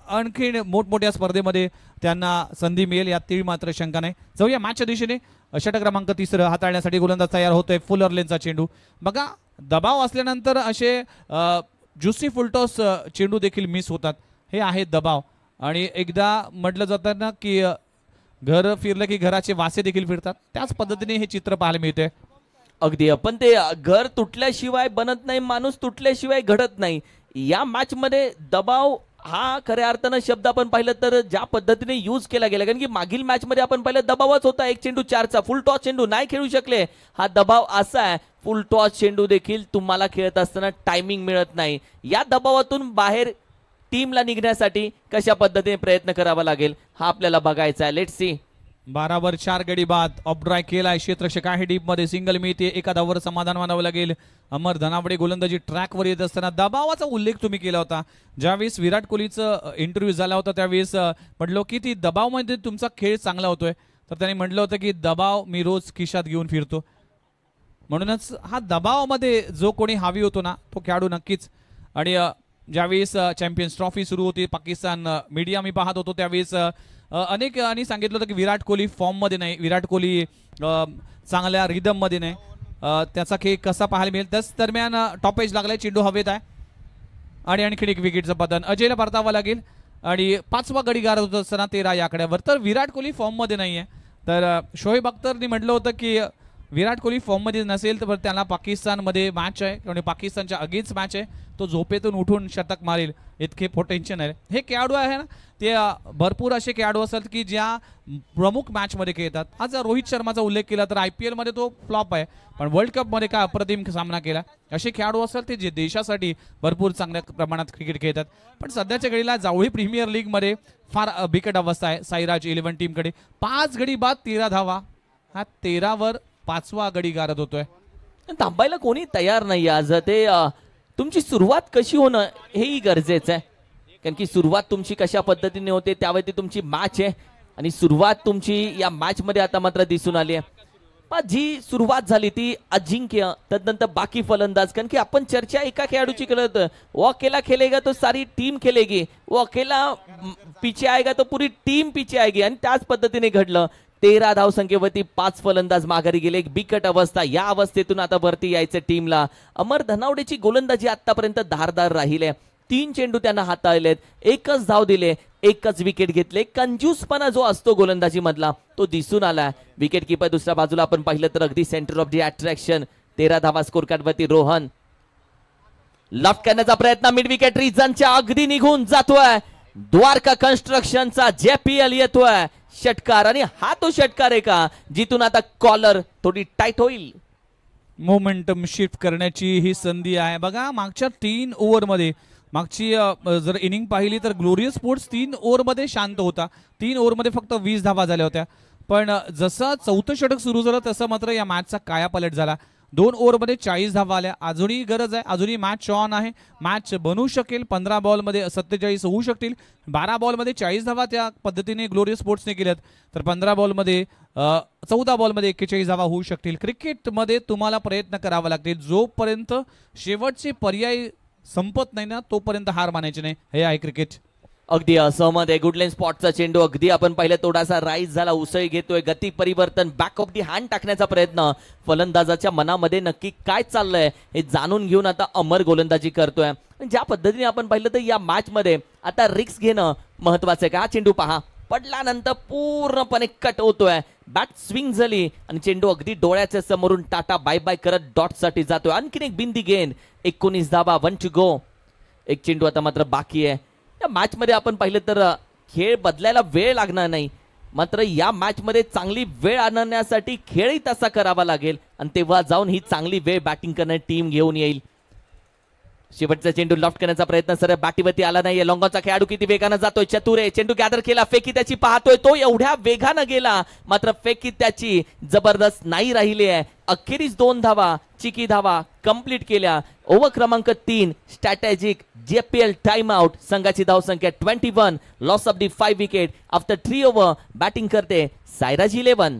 आणखीन मोठमोठ्या स्पर्धेमध्ये त्यांना संधी मिळेल यात तीळ मात्र शंका नाही. जाऊया मॅचच्या दिशेने. षटक क्रमांक 3 हाताळण्यासाठी गोलंदाज तयार होतोय. फुलर लेनचा चेंडू बघा. दबाव असल्यानंतर असे जुसी फुलटॉस चेंडू देखील मिस होतात. हे आहे दबाव आणि एकदा म्हटलं जातं ना की घर फिरलं की घराचे वासे देखील फिरतात. त्याच पद्धतीने हे चित्र पाहायला मिळते. अगदी पण ते घर तुटल्याशिवाय बनत नाही, माणूस तुटल्याशिवाय घडत नाही. या मॅच मध्ये दबाव हा खऱ्या अर्थानं शब्द आपण पाहिलं तर ज्या पद्धतीने यूज केला गेला, कारण की मागील मॅच मध्ये आपण पाहिलं दबावच होता. 1 चेंडू 4चा फुल टॉस चेंडू नाही खेळू शकले. हा दबाव असा आहे, फुल टॉस चेंडू देखील तुम्हाला खेळत असताना टायमिंग मिळत नाही. या दबावातून बाहेर टीमला निघण्यासाठी कशा पद्धतीने प्रयत्न करावा लागेल हा आपल्याला बघायचा आहे. Let's see. 12 वर 4 गडी बाद. ऑफ ड्राय केलाय. क्षेत्ररक्षक आहे डीप मध्ये. सिंगल मिळते. एका धावावर समाधान मानावं लागेल. अमर धनावडे गोलंदाजी ट्रॅकवर येत असताना दबावाचा उल्लेख तुम्ही केला होता. ज्यावेळेस विराट कोहलीचं इंटरव्ह्यू झाला होता त्यावेळेस म्हटलो की ती दबावमध्ये तुमचा खेळ चांगला होतोय. तर त्यांनी म्हटलं होतं की दबाव मी रोज खिशात घेऊन फिरतो. म्हणूनच हा दबावामध्ये जो कोणी हावी होतो ना तो खेळाडू नक्कीच. आणि ज्यावेळेस चॅम्पियन्स ट्रॉफी सुरू होती पाकिस्तान मीडिया मी पाहत होतो त्यावेळेस अनेकांनी सांगितलं होतं की विराट कोहली फॉर्ममध्ये नाही, विराट कोहली चांगल्या रिदममध्ये नाही, त्याचा खेळ कसा पाहायला मिळेल. त्याच दरम्यान टॉपेज लागलाय. चेंडू हवेत आहे आणि आणखी एक विकेटचं पतन अजयला परतावं लागेल आणि 5वा गडी गारत होत असताना 13 या आकड्यावर. तर विराट कोहली फॉर्ममध्ये नाही आहे. तर शोएब अख्तरनी म्हटलं होतं की विराट कोहली फॉर्ममध्ये नसेल तर त्याला पाकिस्तानमध्ये मॅच आहे आणि पाकिस्तानच्या अगेन्स्ट मॅच आहे. तो झोपेतून उठून शतक मारेल इतके पोटेन्शियल आहे. हे खेळाडू आहे ना ते भरपूर असे खेळाडू असतात की ज्या प्रमुख मॅचमध्ये खेळतात. आज रोहित शर्माचा उल्लेख केला तर IPL मध्ये तो फ्लॉप आहे पण वर्ल्ड कपमध्ये काय अप्रतिम सामना केला. असे खेळाडू असतात ते जे देशासाठी भरपूर चांगल्या प्रमाणात क्रिकेट खेळतात. पण सध्याच्या घडीला जावळी प्रीमियर लीगमध्ये फार बिकट अवस्था आहे साईराज 11 टीमकडे. 5 गडी बाद 13 धावा. हा 13 वर 5वा गडी गारत होतोय. थांबायला कोणी तयार नाही आज. ते तुमची सुरुवात कशी होणं हेही गरजेचं आहे, कारण की सुरुवात तुमची कशा पद्धतीने होते त्यावरती तुमची मॅच आहे आणि सुरुवात तुमची या मॅच मध्ये आता मात्र दिसून आली आहे. जी सुरुवात झाली ती अजिंक्य तदनंतर बाकी फलंदाज, कारण की आपण चर्चा एका खेळाडूची करत वो अकेला खेलेगा तो सारी टीम खेलेगी, वो अकेला पीछे आएगा तो पूरी टीम पीछे आएगी आणि त्याच पद्धतीने घडलं. 13 धावसंख्येवरती 5 फलंदाज माघारी गेले. एक बिकट अवस्था. या अवस्थेतून आता वरती यायचं टीमला. अमर धनावडेची गोलंदाजी आतापर्यंत धारदार राहिले. 3 चेंडू त्यांना हाताळलेत. 1च धाव दिले, 1च विकेट घेतले. कंजूसपणा जो असतो गोलंदाजी मधला तो दिसून आला. विकेट किपर दुसऱ्या बाजूला आपण पाहिलं तर अगदी सेंटर ऑफ दी अट्रॅक्शन. 13 धावा स्कोर कार्ड वरती रोहन. लफ्ट करण्याचा प्रयत्न मिड विकेट रिजनच्या अगदी निघून जातोय. द्वारका कन्स्ट्रक्शनचा JPL येतोय षटकार आणि हा तो षटकार आहे का जिथून आता कॉलर थोडी टाईट होईल. मोमेंटम शिफ्ट करण्याची ही संधी आहे. बघा मागच्या 3 ओव्हरमध्ये मागची जर इनिंग पाहिली तर ग्लोरियस स्पोर्ट्स 3 ओव्हरमध्ये शांत होता. 3 ओव्हरमध्ये फक्त 20 धावा झाल्या होत्या. पण जसं 4थं षटक सुरू झालं तसं मात्र या मॅचचा कायापालट झाला. 2 ओव्हरमध्ये 40 धावा आल्या. अजूनही गरज आहे, अजूनही मॅच ऑन आहे. मॅच बनवू शकेल. 15 बॉलमध्ये 47 होऊ शकतील. 12 बॉलमध्ये 40 धावा त्या पद्धतीने ग्लोरियस स्पोर्ट्सने केल्यात तर 15 बॉलमध्ये 14 बॉलमध्ये 41 धावा होऊ शकतील. क्रिकेटमध्ये तुम्हाला प्रयत्न करावा लागतील. जोपर्यंत शेवटचे पर्याय संपत नाही ना तोपर्यंत हार मानायची नाही. हे आहे क्रिकेट. अगदी असहमत आहे. गुडलेन स्पॉटचा चेंडू अगदी आपण पाहिलं थोडासा राईज झाला, उसळी घेतोय, गती परिवर्तन, बॅक ऑफ दी हँड टाकण्याचा प्रयत्न. फलंदाजाच्या मनामध्ये नक्की काय चाललंय हे जाणून घेऊन आता अमर गोलंदाजी करतोय. ज्या पद्धतीने आपण पाहिलं तर या मॅच मध्ये आता रिस्क घेणं महत्वाचं आहे. का चेंडू पहा पडल्यानंतर पूर्णपणे कट होतोय. बॅट स्विंग झाली आणि चेंडू अगदी डोळ्याच्या समोरून टाटा बाय बाय करत डॉट साठी जातोय. आणखीन एक बिंदी गेंद. 19 धावा, 1 टू गो. एक चेंडू आता मात्र बाकी आहे. या मॅच मध्ये आपण पाहिलं तर खेळ बदलायला वेळ लागणार नाही, मात्र या मॅच मध्ये चांगली वेळ आणण्यासाठी खेळही तसा करावा लागेल आणि तेव्हा जाऊन ही चांगली वेळ बॅटिंग करणारी टीम घेऊन येईल. शेवटचा चेंडू लॉफ्ट करण्याचा प्रयत्न सर बॅटीवरती आला नाहीये. लॉंगॉनचा खेळाडू किती वेगानं जातोय. चतुर आहे. चेंडू गॅदर केला. फेकी त्याची पाहतोय तो एवढ्या वेगानं गेला मात्र फेकी त्याची जबरदस्त नाही राहिली आहे. अखेरीस 2 धावा चिकी धावा कंप्लीट केल्या. ओव्हर क्रमांक 3 स्ट्रॅटेजिक JPL टाइम आउट. संघाची धावसंख्या 21. Loss of the 5 wicket after 3 over. Batting करते सायराज 11.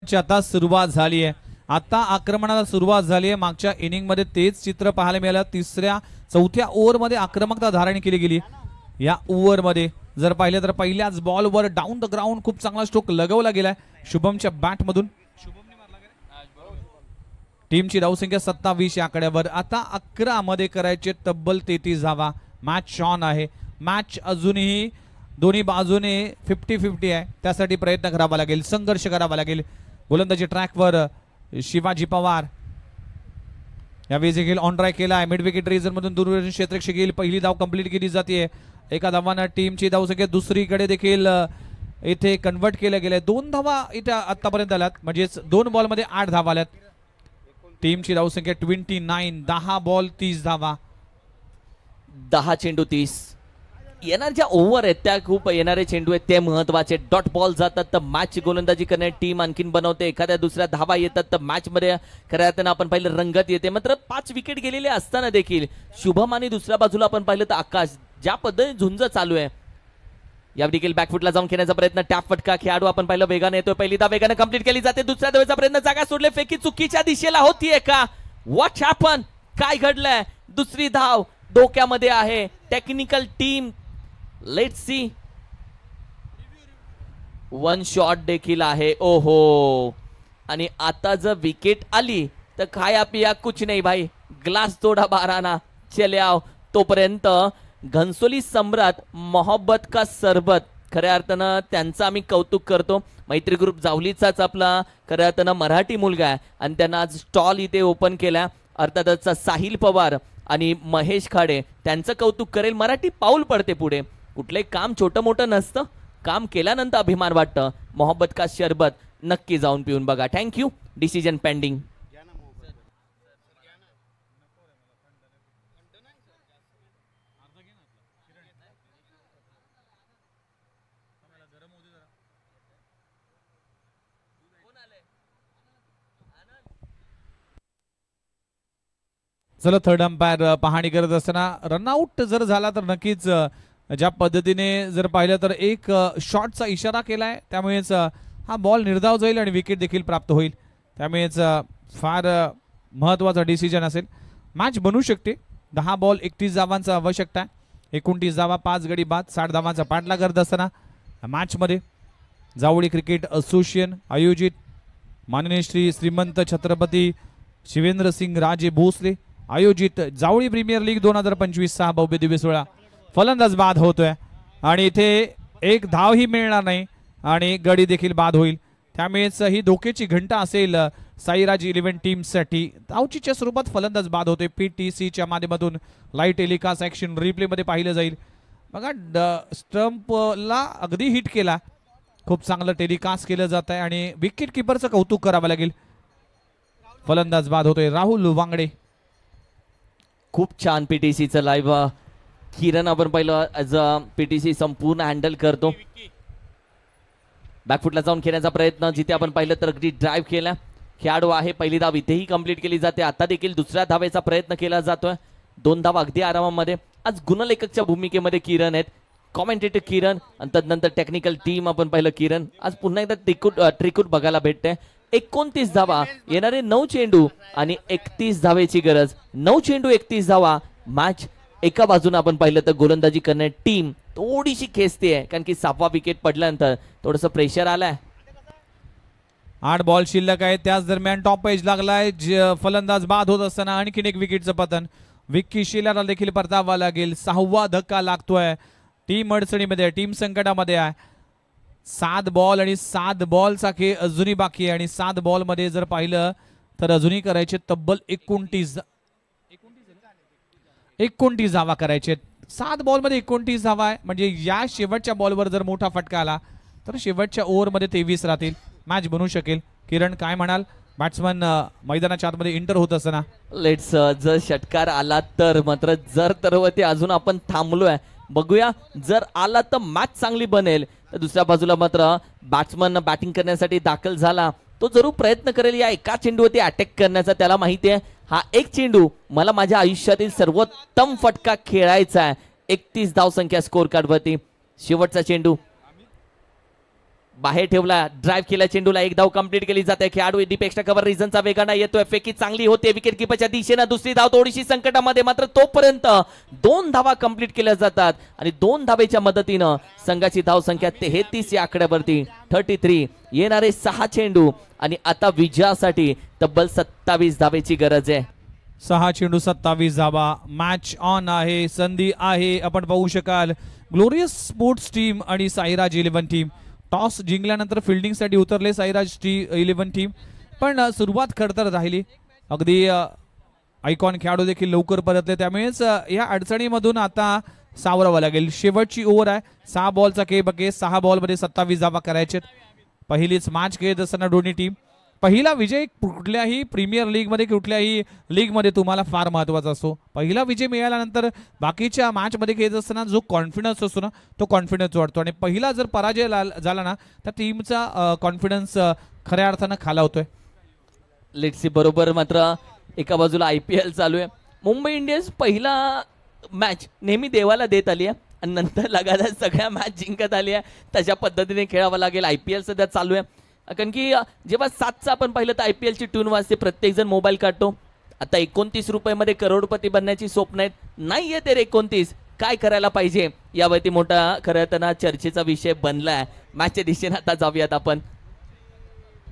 आता सुरुवात झाली आहे. आता आक्रमणाला सुरुवात झाली आहे. मागच्या इनिंग मध्ये तेच चित्र पाहायला मिळालं. तिसऱ्या चौथ्या ओव्हर मध्ये आक्रमकता धारण केली गेली. या ओव्हर मध्ये जर पाहिलं तर पहिल्याच बॉलवर डाऊन द ग्राउंड खूप चांगला स्ट्रोक लगवला गेलाय शुभमच्या बॅट मधून. टीमची धावसंख्या 27 या आकड्यावर. आता 11 मध्ये करायचे तब्बल 33 धावा. मॅच ऑन आहे. मॅच अजूनही दोन्ही बाजूने 50-50 आहे. त्यासाठी प्रयत्न करावा लागेल. संघर्ष करावा लागेल. गोलंदाजी ट्रॅकवर शिवाजी पवार यावेळी देखील ऑन ट्रॅक केला आहे. मिड विकेट रेझर मधून दूरदर्शन क्षेत्ररक्षक येईल. पहिली धाव कंप्लीट केली जाते. एका धावानं टीमची धावसंख्या दुसरीकडे देखील इथे कन्वर्ट केलं गेलंय. 2 धावा इथे आतापर्यंत आल्यात. म्हणजेच 2 बॉल मध्ये 8 धावा आल्यात. टीमची धावसंख्या 29. 10 बॉल 30 धावा. 10 चेंडू 30. येणार ज्या ओव्हर आहेत त्या खूप येणारे चेंडू आहेत ते महत्वाचे. डॉट बॉल जातात तर मॅच गोलंदाजी करणे टीम आणखीन बनवते. एखाद्या दुसऱ्या धावा येतात तर मॅच मध्ये खऱ्या अर्थानं आपण पाहिलं रंगत येते. मात्र 5 विकेट गेलेले असताना देखील शुभम आणि दुसऱ्या बाजूला आपण पाहिलं तर आकाश ज्या पद्धतीने झुंज चालू आहे. या देखील बॅकफुटला जाऊन खेळण्याचा प्रयत्न. टॅप फटका खेळाडू आपण पाहिलं वेगाने येतोय. पहिली धाव वेगाने कंप्लीट केली जाते. दुसऱ्या धावेचा प्रयत्न जागा सोडले. फेकी चुकीच्या दिशेला होतीये का? What happen? काय घडलंय? दुसरी धाव डोक्यामध्ये आहे. Technical team let's see. 1 shot देखील आहे. ओहो. आणि आता जर विकेट आली तर खाया पिया कुछ नहीं भाई. ग्लास तोडा बाराना. चले आओ. तोपर्यंत घनसोली सम्राट मोहब्बत का सरबत खऱ्या अर्थानं त्यांचं आम्ही कौतुक करतो. मैत्री ग्रुप जावलीचाच आपला खऱ्या अर्थानं मराठी मुलगा आहे आणि त्यांना आज स्टॉल इथे ओपन केला. अर्थातच साहिल पवार आणि महेश खाडे त्यांचं कौतुक करेल. मराठी पाऊल पडते पुढे. कुठलंही काम छोटं मोठं नसतं, काम केल्यानंतर अभिमान वाटतं. मोहब्बत का शरबत नक्की जाऊन पिऊन बघा. थँक्यू. Decision pending. चला थर्ड अंपायर पाहणी करत असताना रनआउट जर झाला तर नक्कीच ज्या पद्धतीने जर पाहिलं तर एक शॉटचा इशारा केलाय, त्यामुळेच हा बॉल निर्धाव जाईल आणि विकेट देखील प्राप्त होईल. त्यामुळेच फार महत्त्वाचा डिसिजन असेल. मॅच बनू शकते. 10 बॉल 31 धावांचा आवश्यकता आहे. 29 धावा 5 गडी बाद 60 धावांचा पाठला करत असताना मॅचमध्ये जावळी क्रिकेट असोसिएशन आयोजित माननीय श्री श्रीमंत छत्रपती शिवेंद्र सिंग राजे भोसले आयोजित जावळी प्रीमियर लीग 2025 भव्य दिव्य सोहळा फलंदाज बाद होतोय आणि इथे एक धाव ही मिळणार नाही आणि गडी देखील बाद होईल. त्यामुळेच ही धोक्याची घंटा असेल साईराज 11 टीमसाठी. धावचीच्या स्वरूपात फलंदाज बाद होतोय. PTCच्या माध्यमातून लाईव्ह टेलिकास्ट ॲक्शन रिप्लेमध्ये पाहिलं जाईल. बघा स्टंपला अगदी हिट केला. खूप चांगलं टेलिकास्ट केलं जात आहे आणि विकेट किपरचं कौतुक करावं लागेल. फलंदाज बाद होतोय राहुल वांगडे. खूप छान PTCचं लाईव्ह किरण आपण पाहिलं. ॲज अ PTC संपूर्ण हँडल करतो. बॅकफुटला जाऊन खेळण्याचा प्रयत्न जिथे आपण पाहिलं तर अगदी ड्राईव्ह केला. खेळाडू आहे. पहिली धाव इथेही कंप्लीट केली जाते. आता देखील दुसऱ्या धावेचा प्रयत्न केला जातोय. 2 धावा अगदी आरामामध्ये. आज गुणलेखकच्या भूमिकेमध्ये किरण आहेत. कॉमेंटेटर किरण आणि तदनंतर टेक्निकल टीम आपण पाहिलं किरण. आज पुन्हा एकदा त्रिकूट बघायला भेटते. 29 धावा येणारे 9 चेंडू आणि 31 धावेची गरज. 9 चेंडू 31 धावा. मॅच एका बाजूने आपण पाहिलं तर गोलंदाजी करणारी टीम थोडीशी खेचते कारण की 6वा विकेट पडल्यानंतर थोडंसं प्रेशर आलाय. 8 बॉल शिल्लक आहे. त्याच दरम्यान टॉप एज लागलाय. फलंदाज बाद होत असताना आणखीन एक विकेटचं पतन. विक्की शेलारला देखील परतावा लागेल. 6वा धक्का लागतोय. टीम अडचणीमध्ये, टीम संकटामध्ये आहे. 7 बॉल आणि 7 बॉलचा खेळ अजूनही बाकी आहे आणि 7 बॉल मध्ये जर पाहिलं तर अजूनही करायचे तब्बल 29 धावा करायचे. 7 बॉल मध्ये 29 धावा आहे म्हणजे या शेवटच्या बॉलवर जर मोठा फटका आला तर शेवटच्या ओव्हरमध्ये 23 राहतील. मॅच बनू शकेल. किरण काय म्हणाल? बॅट्समन मैदानाच्या आतमध्ये इंटर होत असताना लेट्स जर षटकार आला तर मात्र जर तरवरती अजून आपण थांबलोय. बघूया जर आला तर मॅच चांगली बनेल. तर दुसऱ्या बाजूला मात्र बॅट्समन बॅटिंग करण्यासाठी दाखल झाला. तो जरूर प्रयत्न करेल या एका चेंडूवरती अटॅक करण्याचा. त्याला माहिती आहे हा एक चेंडू मला माझ्या आयुष्यातील सर्वोत्तम फटका खेळायचा आहे. 31 धावसंख्या स्कोर कार्डवरती. शेवटचा चेंडू बाहेर ठेवला. ड्राईव्ह केला चेंडूला. 1 धाव कंप्लीट केली जाते. खेळाडू डीप एक्स्ट्रा कव्हर रिझनचा वेगाने येतोय. फेकी चांगली होते विकेट किपरच्या दिशेने. दुसरी धाव थोडीशी संकटामध्ये मात्र तोपर्यंत 2 धावा कंप्लीट केल्या जातात आणि 2 धावेच्या मदतीनं संघाची धावसंख्या 33 या आकड्यावरती. 33 येणारे 6 चेंडू आणि आता विजयासाठी तब्बल 27 धावेची गरज आहे. 6 चेंडू 27 धावा. मॅच ऑन आहे. संधी आहे. आपण पाहू शकाल ग्लोरियस स्पोर्ट्स टीम आणि साईराज 11 टीम टॉस जिंकल्यानंतर फिल्डिंगसाठी उतरले. साईराज 11 टीम पण सुरुवात खडतर राहिली. अगदी आयकॉन खेळाडू देखील लवकर परतले. त्यामुळेच या अडचणीमधून आता सावरावं लागेल. शेवटची ओव्हर आहे. 6 बॉलचा खेळ बघे. 6 बॉलमध्ये 27 धावा करायचे. पहिलीच मॅच खेळत असताना दोन्ही टीम. पहिला विजय कुठल्याही प्रीमियर लीगमध्ये कुठल्याही लीगमध्ये तुम्हाला फार महत्त्वाचा असतो. पहिला विजय मिळाल्यानंतर बाकीच्या मॅचमध्ये खेळत असताना जो कॉन्फिडन्स असतो ना तो कॉन्फिडन्स वाढतो आणि पहिला जर पराजय झाला ना तर टीमचा कॉन्फिडन्स खऱ्या अर्थानं खालावतोय. Let's see. बरोबर मात्र एका बाजूला IPL चालू आहे. मुंबई इंडियन्स पहिला मॅच नेहमी देवाला देत आली आहे आणि नंतर लगातार सगळ्या मॅच जिंकत आली आहे. तशा पद्धतीने खेळावं लागेल. IPL सध्या चालू आहे कारण की जेव्हा 7चा आपण पाहिलं तर IPLची ट्यून वाजते. प्रत्येक जण मोबाईल काढतो. आता 29 रुपयामध्ये करोडपती बनण्याची स्वप्न आहेत. नाही आहे ते 29. काय करायला पाहिजे यावरती मोठा खरं तर चर्चेचा विषय बनलाय. मॅचच्या दिशेने आता जाऊयात आपण.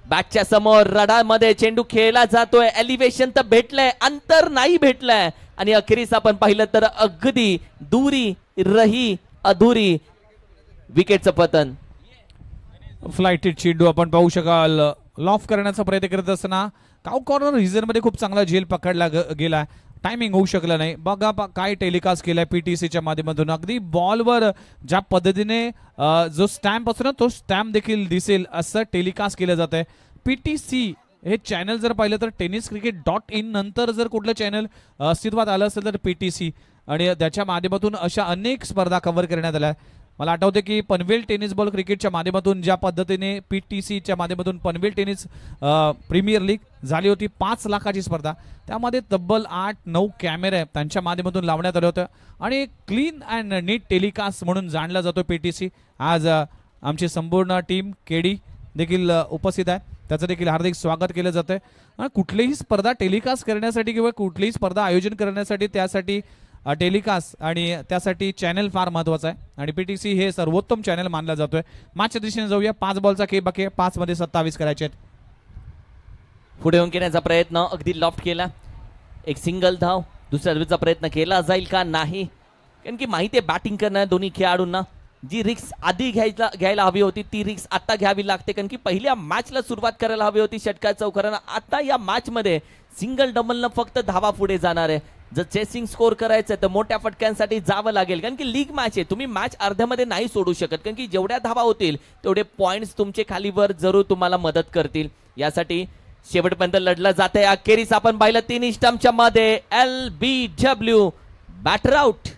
बॅटच्या समोर रडामध्ये चेंडू खेळला जातोय. एलिव्हेशन तर भेटलंय, अंतर नाही भेटलंय आणि अखेरीस आपण पाहिलं तर अगदी दुरी रही अधुरी विकेटचं पतन. फ्लाइटेड चेंडू आपण पाहू शकाल लॉफ करण्याचा प्रयत्न करत असताना काउ कॉर्नर रिजन मध्ये खूप चांगला झेल पकडला गेला. टायमिंग होऊ शकलं नाही. बघा काय टेलिकास्ट केलाय पीटीसीच्या माध्यमातून. अगदी बॉलवर ज्या पद्धतीने जो स्टॅम्प असतो ना तो स्टॅम्प देखील दिसेल असं टेलिकास्ट केलं जात आहे. पीटीसी हे चॅनल जर पाहिलं तर tenniscricket.in नंतर जर कुठलं चॅनल अस्तित्वात आलं असेल तर पीटीसी, आणि त्याच्या माध्यमातून अशा अनेक स्पर्धा कव्हर करण्यात आल्या. मला आठवते की पनवेल टेनिस बॉल क्रिकेटच्या माध्यमातून ज्या पद्धतीने पीटीसीच्या माध्यमातून पनवेल टेनिस प्रीमियर लीग झाली होती 5 लाखाची स्पर्धा, त्यामध्ये तब्बल 8-9 कॅमेरे त्यांच्या माध्यमातून लावण्यात आले होते आणि क्लीन अँड नीट टेलिकास्ट म्हणून जाणला जातो पीटीसी. आज आमची संपूर्ण टीम केडी देखील उपस्थित आहे, त्याचं देखील हार्दिक स्वागत केलं जातं आहे. कुठलीही स्पर्धा टेलिकास्ट करण्यासाठी किंवा कुठलीही स्पर्धा आयोजन करण्यासाठी त्यासाठी टेलिकास्ट आणि त्यासाठी चॅनल फार महत्त्वाचा आहे आणि पीटीसी हे सर्वोत्तम चॅनल मानला जातोय. मॅचच्या दिशेने जाऊया. 5 बॉलचा खेळ बाकी 5 मध्ये 27 करायचे आहेत. पुढे येऊन घेण्याचा प्रयत्न अगदी लॉफ्ट केला. एक सिंगल धाव. दुसऱ्या धावेचा प्रयत्न केला जाईल का नाही, कारण की माहिती आहे बॅटिंग करणाऱ्या दोन्ही खेळाडूंना जी रिक्स आधी घ्यायला हवी होती ती रिक्स आता घ्यावी लागते, कारण की पहिल्या मॅचला सुरुवात करायला हवी होती षटकार चौकारांना. आता या मॅच मध्ये सिंगल डबलनं फक्त धावा पुढे जाणार आहे. जर चेसिंग स्कोर करायचं तर मोठ्या फटक्यांसाठी जावं लागेल, कारण की लीग मॅच आहे. तुम्ही मॅच अर्ध्यामध्ये नाही सोडू शकत, कारण की जेवढ्या धावा होतील तेवढे पॉइंट्स तुमचे खालीवर जरूर तुम्हाला मदत करतील. यासाठी शेवटपर्यंत लढलं जाते. अखेरीस आपण पाहिलं 3 स्टंपच्या मध्ये LBW बॅटर आउट.